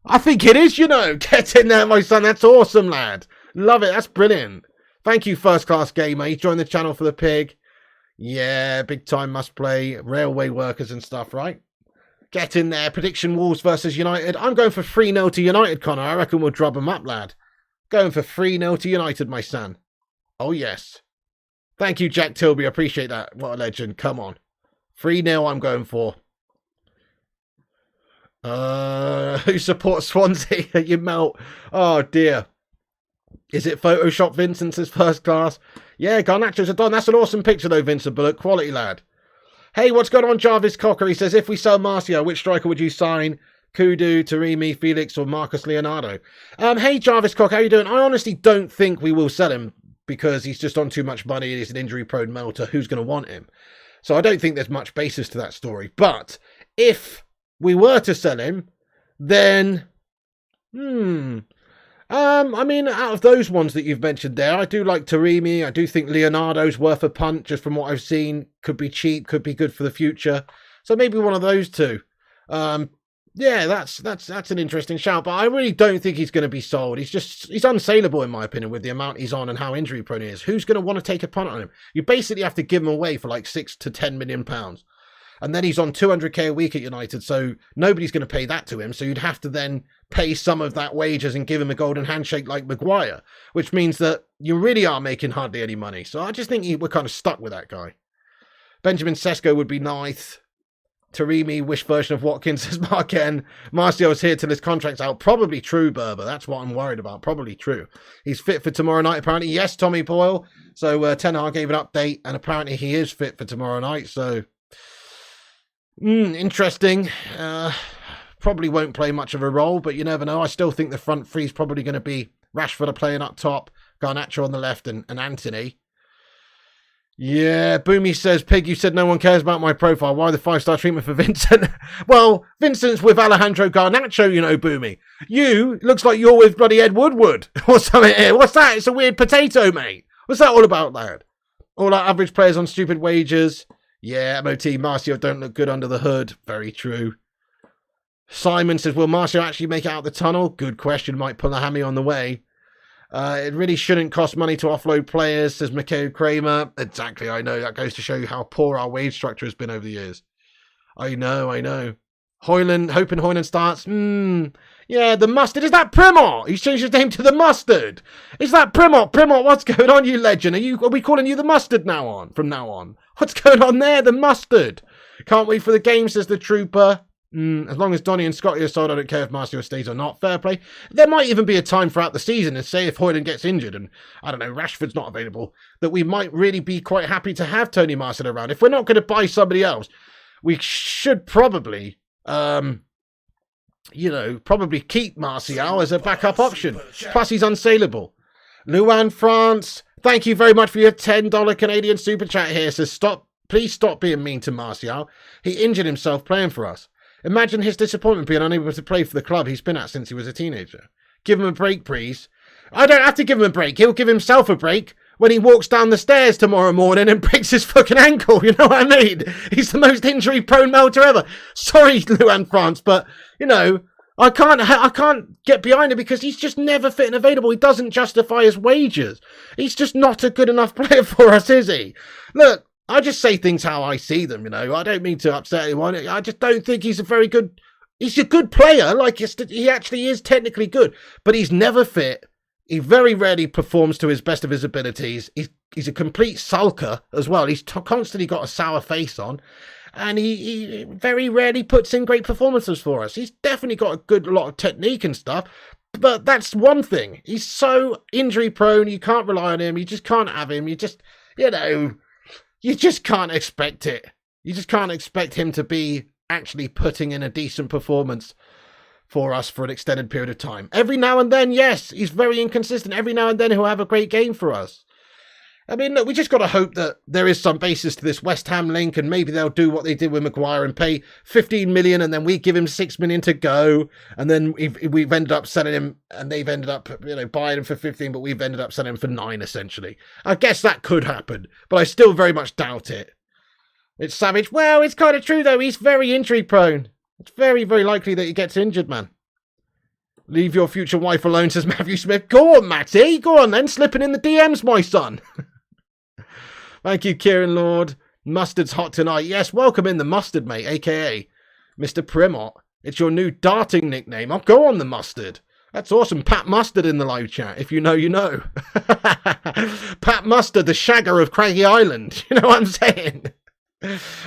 I think it is, you know. Get in there, my son. That's awesome, lad. Love it. That's brilliant. Thank you, First Class Gamer. You joined the channel for the pig. Yeah, big time must play. Railway workers and stuff, right? Get in there. Prediction Wolves versus United. I'm going for 3-0 to United, Connor. I reckon we'll drop them up, lad. Going for 3-0 to United, my son. Oh, yes. Thank you, Jack Tilby. I appreciate that. What a legend. Come on. 3-0 I'm going for. Who supports Swansea? You melt. Oh, dear. Is it Photoshop Vincent's First Class? Yeah, Garnacho's a don. That's an awesome picture, though, Vincent Bullock. Quality, lad. Hey, what's going on, Jarvis Cocker? He says, if we sell Martial, which striker would you sign? Kudu, Taremi, Felix, or Marcus Leonardo? Hey, Jarvis Cocker, how you doing? I honestly don't think we will sell him because he's just on too much money and he's an injury-prone melter. Who's going to want him? So I don't think there's much basis to that story. But if we were to sell him, then... I mean, out of those ones that you've mentioned there, I do like Taremi. I do think Leonardo's worth a punt, just from what I've seen. Could be cheap, could be good for the future. So maybe one of those two. Yeah, that's an interesting shout. But I really don't think he's going to be sold. He's unsaleable, in my opinion, with the amount he's on and how injury prone he is. Who's going to want to take a punt on him? You basically have to give him away for like £6 to £10 million. And then he's on 200k a week at United, so nobody's going to pay that to him. So you'd have to then pay some of that wages and give him a golden handshake like Maguire, which means that you really are making hardly any money. So I just think we're kind of stuck with that guy. Benjamin Sesko would be nice. Taremi, wish version of Watkins, says Marken. Martial's here till his contract's out. Probably true, Berber. That's what I'm worried about. Probably true. He's fit for tomorrow night, apparently. Yes, Tommy Boyle. So Ten Hag gave an update, and apparently he is fit for tomorrow night. So, interesting. Probably won't play much of a role, but you never know. I still think the front three is probably going to be Rashford playing up top, Garnacho on the left, and Anthony. Yeah, Boomy says, Pig, you said no one cares about my profile. Why the 5-star treatment for Vincent? Well, Vincent's with Alejandro Garnacho, you know, Boomy. You, looks like you're with bloody Ed Woodward or something here. What's that? It's a weird potato, mate. What's that all about, lad? All our average players on stupid wages. Yeah, MOT, Martial don't look good under the hood. Very true. Simon says, will Martial actually make it out the tunnel? Good question. Might pull a hammy on the way. It really shouldn't cost money to offload players, says Mikhail Kramer. Exactly, I know. That goes to show you how poor our wage structure has been over the years. I know. Hoyland, hoping Hoyland starts. Yeah, the mustard. Is that Primot? He's changed his name to the mustard. Is that Primot? Primot, what's going on, you legend? Are we calling you the mustard from now on? What's going on there? The mustard. Can't wait for the game, says the trooper. As long as Donny and Scotty are sold, I don't care if Martial stays or not. Fair play. There might even be a time throughout the season, and say if Hoyland gets injured and, I don't know, Rashford's not available, that we might really be quite happy to have Tony Martial around. If we're not going to buy somebody else, we should probably, probably keep Martial as a backup option. Plus, he's unsaleable. Luan France, thank you very much for your $10 Canadian super chat here. Says, please stop being mean to Martial. He injured himself playing for us. Imagine his disappointment being unable to play for the club he's been at since he was a teenager. Give him a break, please. I don't have to give him a break. He'll give himself a break when he walks down the stairs tomorrow morning and breaks his fucking ankle. You know what I mean? He's the most injury-prone melter ever. Sorry, Luan France, but, I can't get behind him because he's just never fit and available. He doesn't justify his wages. He's just not a good enough player for us, is he? Look, I just say things how I see them, I don't mean to upset anyone. I just don't think he's he's a good player. Like, he actually is technically good, but he's never fit. He very rarely performs to his best of his abilities. He's a complete sulker as well. He's constantly got a sour face on, and he very rarely puts in great performances for us. He's definitely got a lot of technique and stuff, but that's one thing. He's so injury prone. You can't rely on him. You just can't have him. You just can't expect it. You just can't expect him to be actually putting in a decent performance for us for an extended period of time. Every now and then, yes, he's very inconsistent. Every now and then he'll have a great game for us. I mean, look, we just got to hope that there is some basis to this West Ham link, and maybe they'll do what they did with Maguire and pay 15 million, and then we give him 6 million to go, and then we've ended up selling him, and they've ended up, buying him for 15, but we've ended up selling him for 9, essentially. I guess that could happen, but I still very much doubt it. It's savage. Well, it's kind of true, though. He's very injury prone. It's very, very likely that he gets injured, man. Leave your future wife alone, says Matthew Smith. Go on, Matty. Go on, then. Slipping in the DMs, my son. Thank you, Kieran Lord. Mustard's hot tonight. Yes, welcome in the Mustard, mate, a.k.a. Mr. Primot. It's your new darting nickname. I'll go on the Mustard. That's awesome. Pat Mustard in the live chat. If you know, you know. Pat Mustard, the shagger of Craggy Island. You know what I'm saying?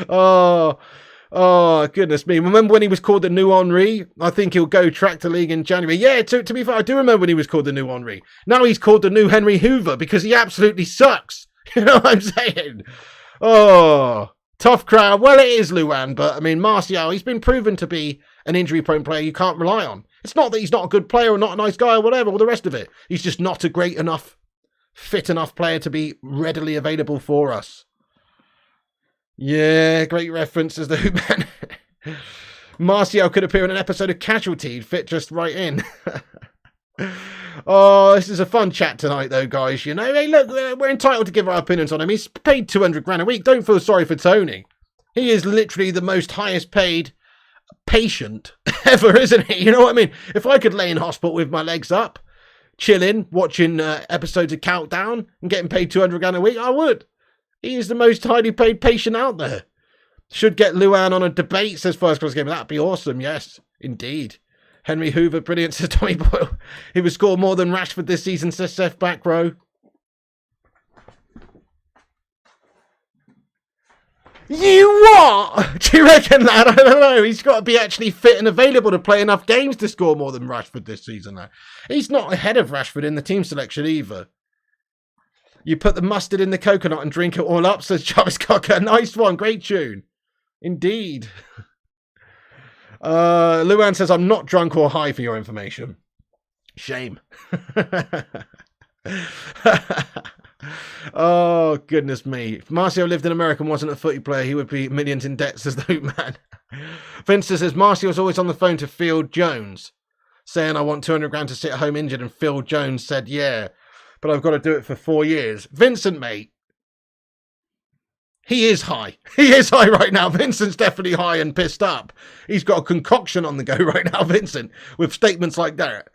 Oh, goodness me. Remember when he was called the new Henri? I think he'll go tractor league in January. Yeah, to be fair, I do remember when he was called the new Henri. Now he's called the new Henry Hoover because he absolutely sucks. You know what I'm saying? Oh, tough crowd. Well, it is Luan, but I mean, Martial, he's been proven to be an injury-prone player you can't rely on. It's not that he's not a good player or not a nice guy or whatever, all the rest of it. He's just not a great enough, fit enough player to be readily available for us. Yeah, great reference as the Hoopman. Martial could appear in an episode of Casualty. He'd fit just right in. Oh, this is a fun chat tonight, though, guys. Hey, look, we're entitled to give our opinions on him. He's paid 200 grand a week. Don't feel sorry for Tony. He is literally the most highest paid patient ever, isn't he? You know what I mean? If I could lay in hospital with my legs up, chilling, watching episodes of Countdown and getting paid 200 grand a week, I would. He is the most highly paid patient out there. Should get Luan on a debate, says First Class Gamer. That'd be awesome. Yes, indeed. Henry Hoover, brilliant, says Tommy Boyle. He would score more than Rashford this season, says Seth Back Row. You what? Do you reckon, lad? I don't know. He's got to be actually fit and available to play enough games to score more than Rashford this season, though. He's not ahead of Rashford in the team selection either. You put the mustard in the coconut and drink it all up, says Jarvis Cocker. Nice one. Great tune. Indeed. Luan says, I'm not drunk or high for your information. Shame. Oh, goodness me. If Martial lived in America and wasn't a footy player, he would be millions in debt, says the man. Vincent says, Martial's always on the phone to Phil Jones, saying, I want 200 grand to sit at home injured, and Phil Jones said, yeah, but I've got to do it for 4 years. Vincent, mate, he is high. He is high right now. Vincent's definitely high and pissed up. He's got a concoction on the go right now, Vincent, with statements like that.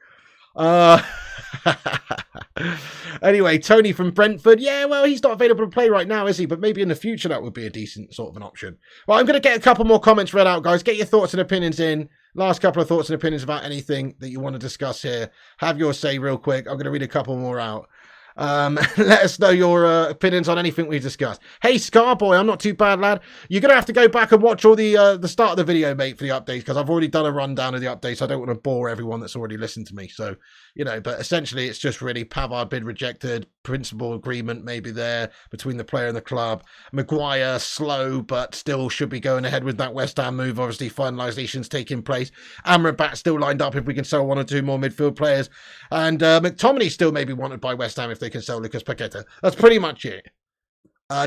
Anyway, Tony from Brentford. Yeah, well, he's not available to play right now, is he? But maybe in the future that would be a decent sort of an option. Well, I'm going to get a couple more comments read out, guys. Get your thoughts and opinions in. Last couple of thoughts and opinions about anything that you want to discuss here. Have your say real quick. I'm going to read a couple more out. Let us know your opinions on anything we discussed. Hey, Scarboy, I'm not too bad, lad. You're going to have to go back and watch all the start of the video, mate, for the updates, because I've already done a rundown of the updates. I don't want to bore everyone that's already listened to me. So, you know, but essentially it's just really Pavard bid rejected, principal agreement maybe there between the player and the club. Maguire, slow, but still should be going ahead with that West Ham move. Obviously, finalisation's taking place. Amrabat still lined up if we can sell 1 or 2 more midfield players. And McTominay still maybe wanted by West Ham if they can sell Lucas Paqueta. That's pretty much it.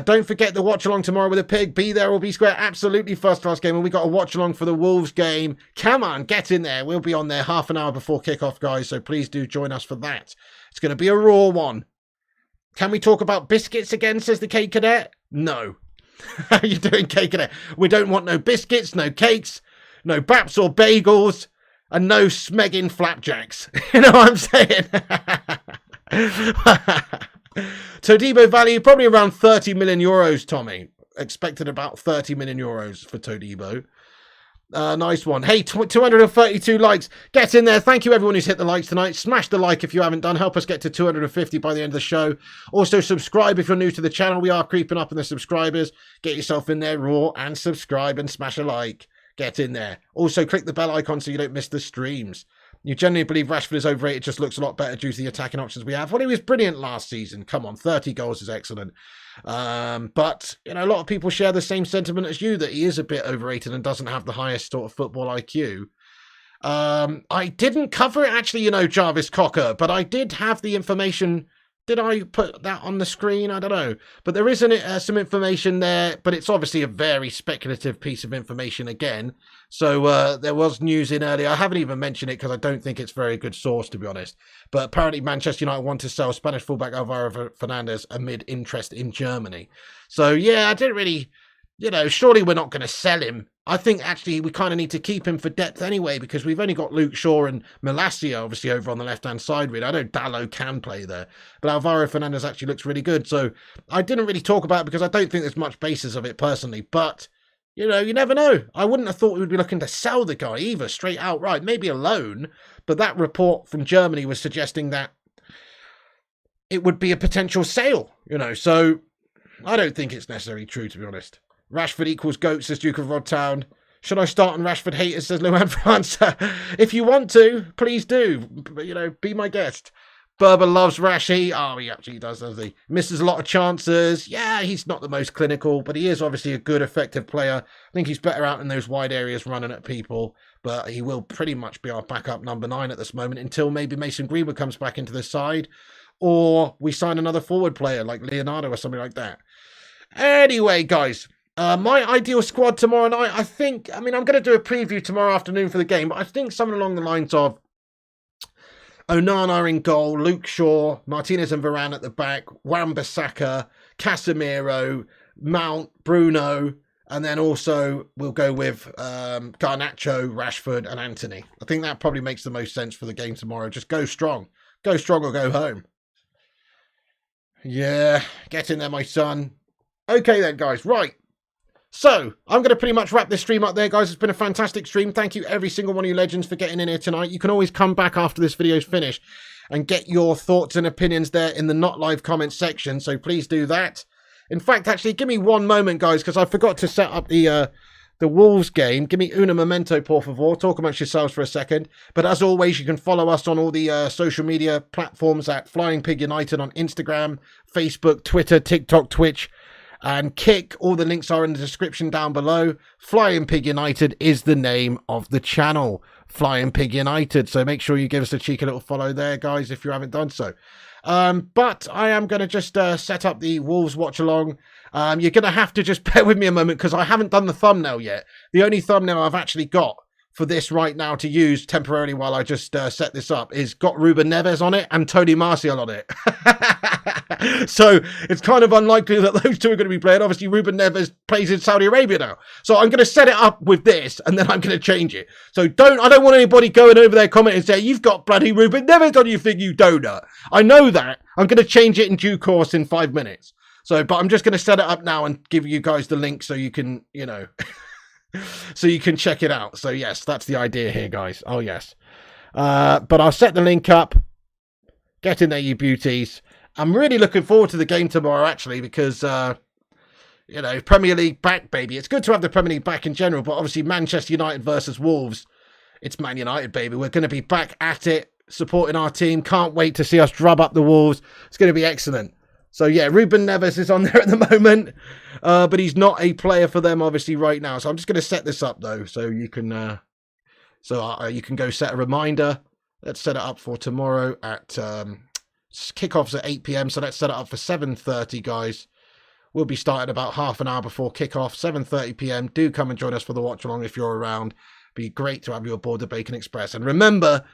Don't forget the watch along tomorrow with a pig. Be there or be square. Absolutely first class game. And we got a watch along for the Wolves game. Come on, get in there. We'll be on there half an hour before kickoff, guys. So please do join us for that. It's going to be a raw one. Can we talk about biscuits again, says the cake cadet? No. How are you doing, cake cadet? We don't want no biscuits, no cakes, no baps or bagels, and no smegging flapjacks. You know what I'm saying? Todibo value probably around 30 million euros, Tommy. Expected about 30 million euros for Todibo. Nice one. Hey, 232 likes. Get in there. Thank you, everyone who's hit the likes tonight. Smash the like if you haven't done. Help us get to 250 by the end of the show. Also, subscribe if you're new to the channel. We are creeping up in the subscribers. Get yourself in there raw and subscribe and smash a like. Get in there. Also, click the bell icon so you don't miss the streams. You generally believe Rashford is overrated, just looks a lot better due to the attacking options we have. Well, he was brilliant last season. Come on, 30 goals is excellent. But, you know, a lot of people share the same sentiment as you, that he is a bit overrated and doesn't have the highest sort of football IQ. I didn't cover it, actually, you know, Jarvis Cocker, but I did have the information. Did I put that on the screen? I don't know. But there is some information there, but it's obviously a very speculative piece of information again. So there was news in earlier. I haven't even mentioned it because I don't think it's very good source, to be honest. But apparently Manchester United want to sell Spanish fullback Alvaro Fernandez amid interest in Germany. So, yeah, I didn't really, you know, surely we're not going to sell him. I think actually we kind of need to keep him for depth anyway, because we've only got Luke Shaw and Malacia obviously over on the left-hand side. Really, I know Dallo can play there, but Alvaro Fernandez actually looks really good. So I didn't really talk about it because I don't think there's much basis of it personally. But, you know, you never know. I wouldn't have thought we would be looking to sell the guy either, straight outright. Maybe a loan, but that report from Germany was suggesting that it would be a potential sale, you know. So I don't think it's necessarily true, to be honest. Rashford equals GOAT, says Duke of Rodtown. Should I start on Rashford haters, says Luan France? If you want to, please do. You know, be my guest. Berber loves Rashi. Oh, he actually does, doesn't he? Misses a lot of chances. Yeah, he's not the most clinical, but he is obviously a good, effective player. I think he's better out in those wide areas running at people, but he will pretty much be our backup number 9 at this moment until maybe Mason Greenwood comes back into the side, or we sign another forward player like Leonardo or something like that. Anyway, guys. My ideal squad tomorrow night, I'm going to do a preview tomorrow afternoon for the game, but I think something along the lines of Onana in goal, Luke Shaw, Martinez and Varane at the back, Wan-Bissaka, Casemiro, Mount, Bruno, and then also we'll go with Garnacho, Rashford and Anthony. I think that probably makes the most sense for the game tomorrow. Just go strong. Go strong or go home. Yeah, get in there, my son. Okay then, guys. Right. So, I'm going to pretty much wrap this stream up there, guys. It's been a fantastic stream. Thank you, every single one of you legends, for getting in here tonight. You can always come back after this video's finished and get your thoughts and opinions there in the not live comments section. So please do that. In fact, actually, give me one moment, guys, because I forgot to set up the Wolves game. Give me una momento, por favor. Talk amongst yourselves for a second. But as always, you can follow us on all the social media platforms at Flying Pig United on Instagram, Facebook, Twitter, TikTok, Twitch, and Kick. All the links are in the description down below. Flying Pig United is the name of the channel. Flying Pig United. So make sure you give us a cheeky little follow there, guys, if you haven't done so. But I am going to just set up the Wolves watch along. You're going to have to just bear with me a moment because I haven't done the thumbnail yet. The only thumbnail I've actually got for this right now to use temporarily while I just set this up is got Ruben Neves on it and Donny Martial on it. So it's kind of unlikely that those two are going to be playing. Obviously, Ruben Neves plays in Saudi Arabia now. So I'm going to set it up with this and then I'm going to change it. So I don't want anybody going over there commenting and saying, you've got bloody Ruben Neves on your thing, you donut. I know that. I'm going to change it in due course in 5 minutes. So, but I'm just going to set it up now and give you guys the link so you can, you know, so you can check it out. So yes, that's the idea here, guys. Oh yes. But I'll set the link up. Get in there, you beauties. I'm really looking forward to the game tomorrow, actually, because, you know, Premier League back, baby. It's good to have the Premier League back in general, but obviously Manchester United versus Wolves. It's Man United, baby. We're going to be back at it, supporting our team. Can't wait to see us drub up the Wolves. It's going to be excellent. So, yeah, Ruben Neves is on there at the moment, but he's not a player for them, obviously, right now. So I'm just going to set this up, though, so you can you can go set a reminder. Let's set it up for tomorrow at kickoffs at 8 p.m. So let's set it up for 7:30, guys. We'll be starting about half an hour before kickoff, 7:30 p.m. Do come and join us for the watch along if you're around. Be great to have you aboard the Bacon Express. And remember,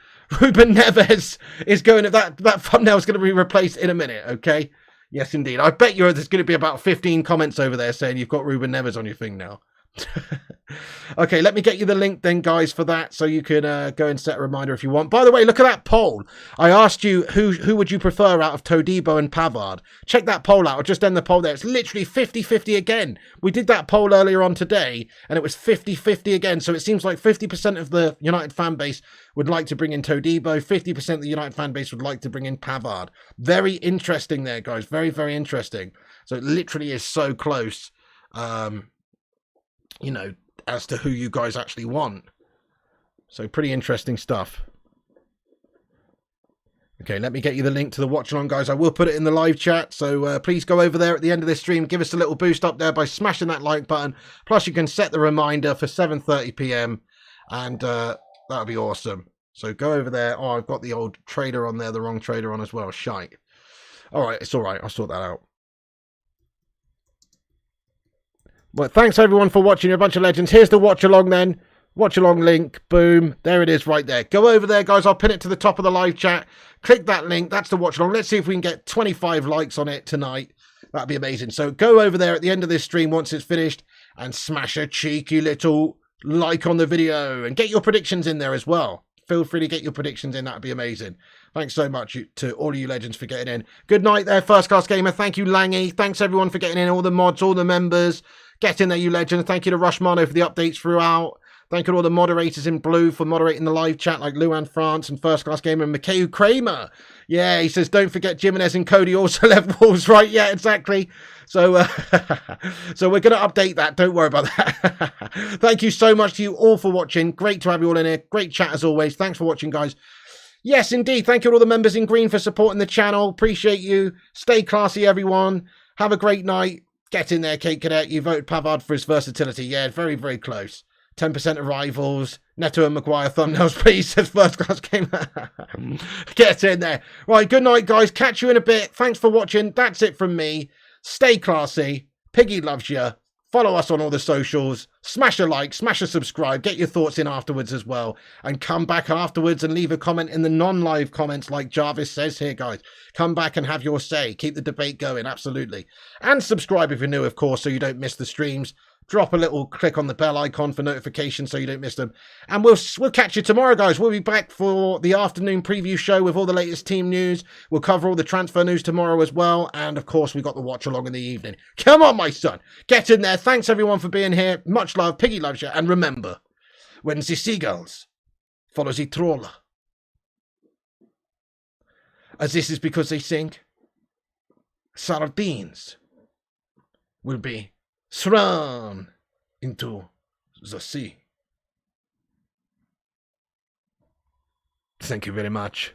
Ruben Neves is going. That thumbnail is going to be replaced in a minute. Okay. Yes, indeed. I bet you there's going to be about 15 comments over there saying you've got Ruben Neves on your thing now. Okay, let me get you the link then, guys, for that, so you can go and set a reminder if you want. By the way, look at that poll. I asked you who would you prefer out of Todibo and Pavard. Check that poll out. I'll just end the poll there. It's literally 50-50 again. We did that poll earlier on today, and it was 50-50 again. So it seems like 50% of the United fan base would like to bring in Todibo. 50% of the United fan base would like to bring in Pavard. Very interesting there, guys. Very, very interesting. So it literally is so close. You know, as to who you guys actually want. So pretty interesting stuff. Okay, let me get you the link to the watch along, guys. I will put it in the live chat, so please go over there at the end of this stream. Give us a little boost up there by smashing that like button. Plus, you can set the reminder for 7:30 p.m. and that'll be awesome. So go over there. Oh, I've got the old trader on there, the wrong trader on as well. Shite. All right, it's all right. I'll sort that out. Well, thanks everyone for watching. You're a bunch of legends. Here's the watch along then. Watch along link. Boom. There it is right there. Go over there, guys. I'll pin it to the top of the live chat. Click that link. That's the watch along. Let's see if we can get 25 likes on it tonight. That'd be amazing. So go over there at the end of this stream once it's finished and smash a cheeky little like on the video and get your predictions in there as well. Feel free to get your predictions in. That'd be amazing. Thanks so much to all of you legends for getting in. Good night there, First Class Gamer. Thank you, Langy. Thanks everyone for getting in. All the mods, all the members. Get in there, you legends. Thank you to Rushmano for the updates throughout. Thank you to all the moderators in blue for moderating the live chat, like Luan France and First Class Gamer and Mikhail Kramer. Yeah, he says, don't forget Jimenez and Cody also left Wolves, right? Yeah, exactly. So, so we're going to update that. Don't worry about that. Thank you so much to you all for watching. Great to have you all in here. Great chat as always. Thanks for watching, guys. Yes, indeed. Thank you to all the members in green for supporting the channel. Appreciate you. Stay classy, everyone. Have a great night. Get in there, Kate Cadet. You voted Pavard for his versatility. Yeah, very, very close. 10% of rivals. Neto and Maguire thumbnails, please, says First Class Gamer. Get in there. Right, good night, guys. Catch you in a bit. Thanks for watching. That's it from me. Stay classy. Piggy loves you. Follow us on all the socials. Smash a like, smash a subscribe. Get your thoughts in afterwards as well. And come back afterwards and leave a comment in the non-live comments like Jarvis says here, guys. Come back and have your say. Keep the debate going, absolutely. And subscribe if you're new, of course, so you don't miss the streams. drop a little click on the bell icon for notifications so you don't miss them. And we'll catch you tomorrow, guys. We'll be back for the afternoon preview show with all the latest team news. We'll cover all the transfer news tomorrow as well. And, of course, we got the watch along in the evening. Come on, my son. Get in there. Thanks, everyone, for being here. Much love. Piggy loves you. And remember, when the seagulls follow the troll, as this is because they think sardines will be thrown into the sea. Thank you very much.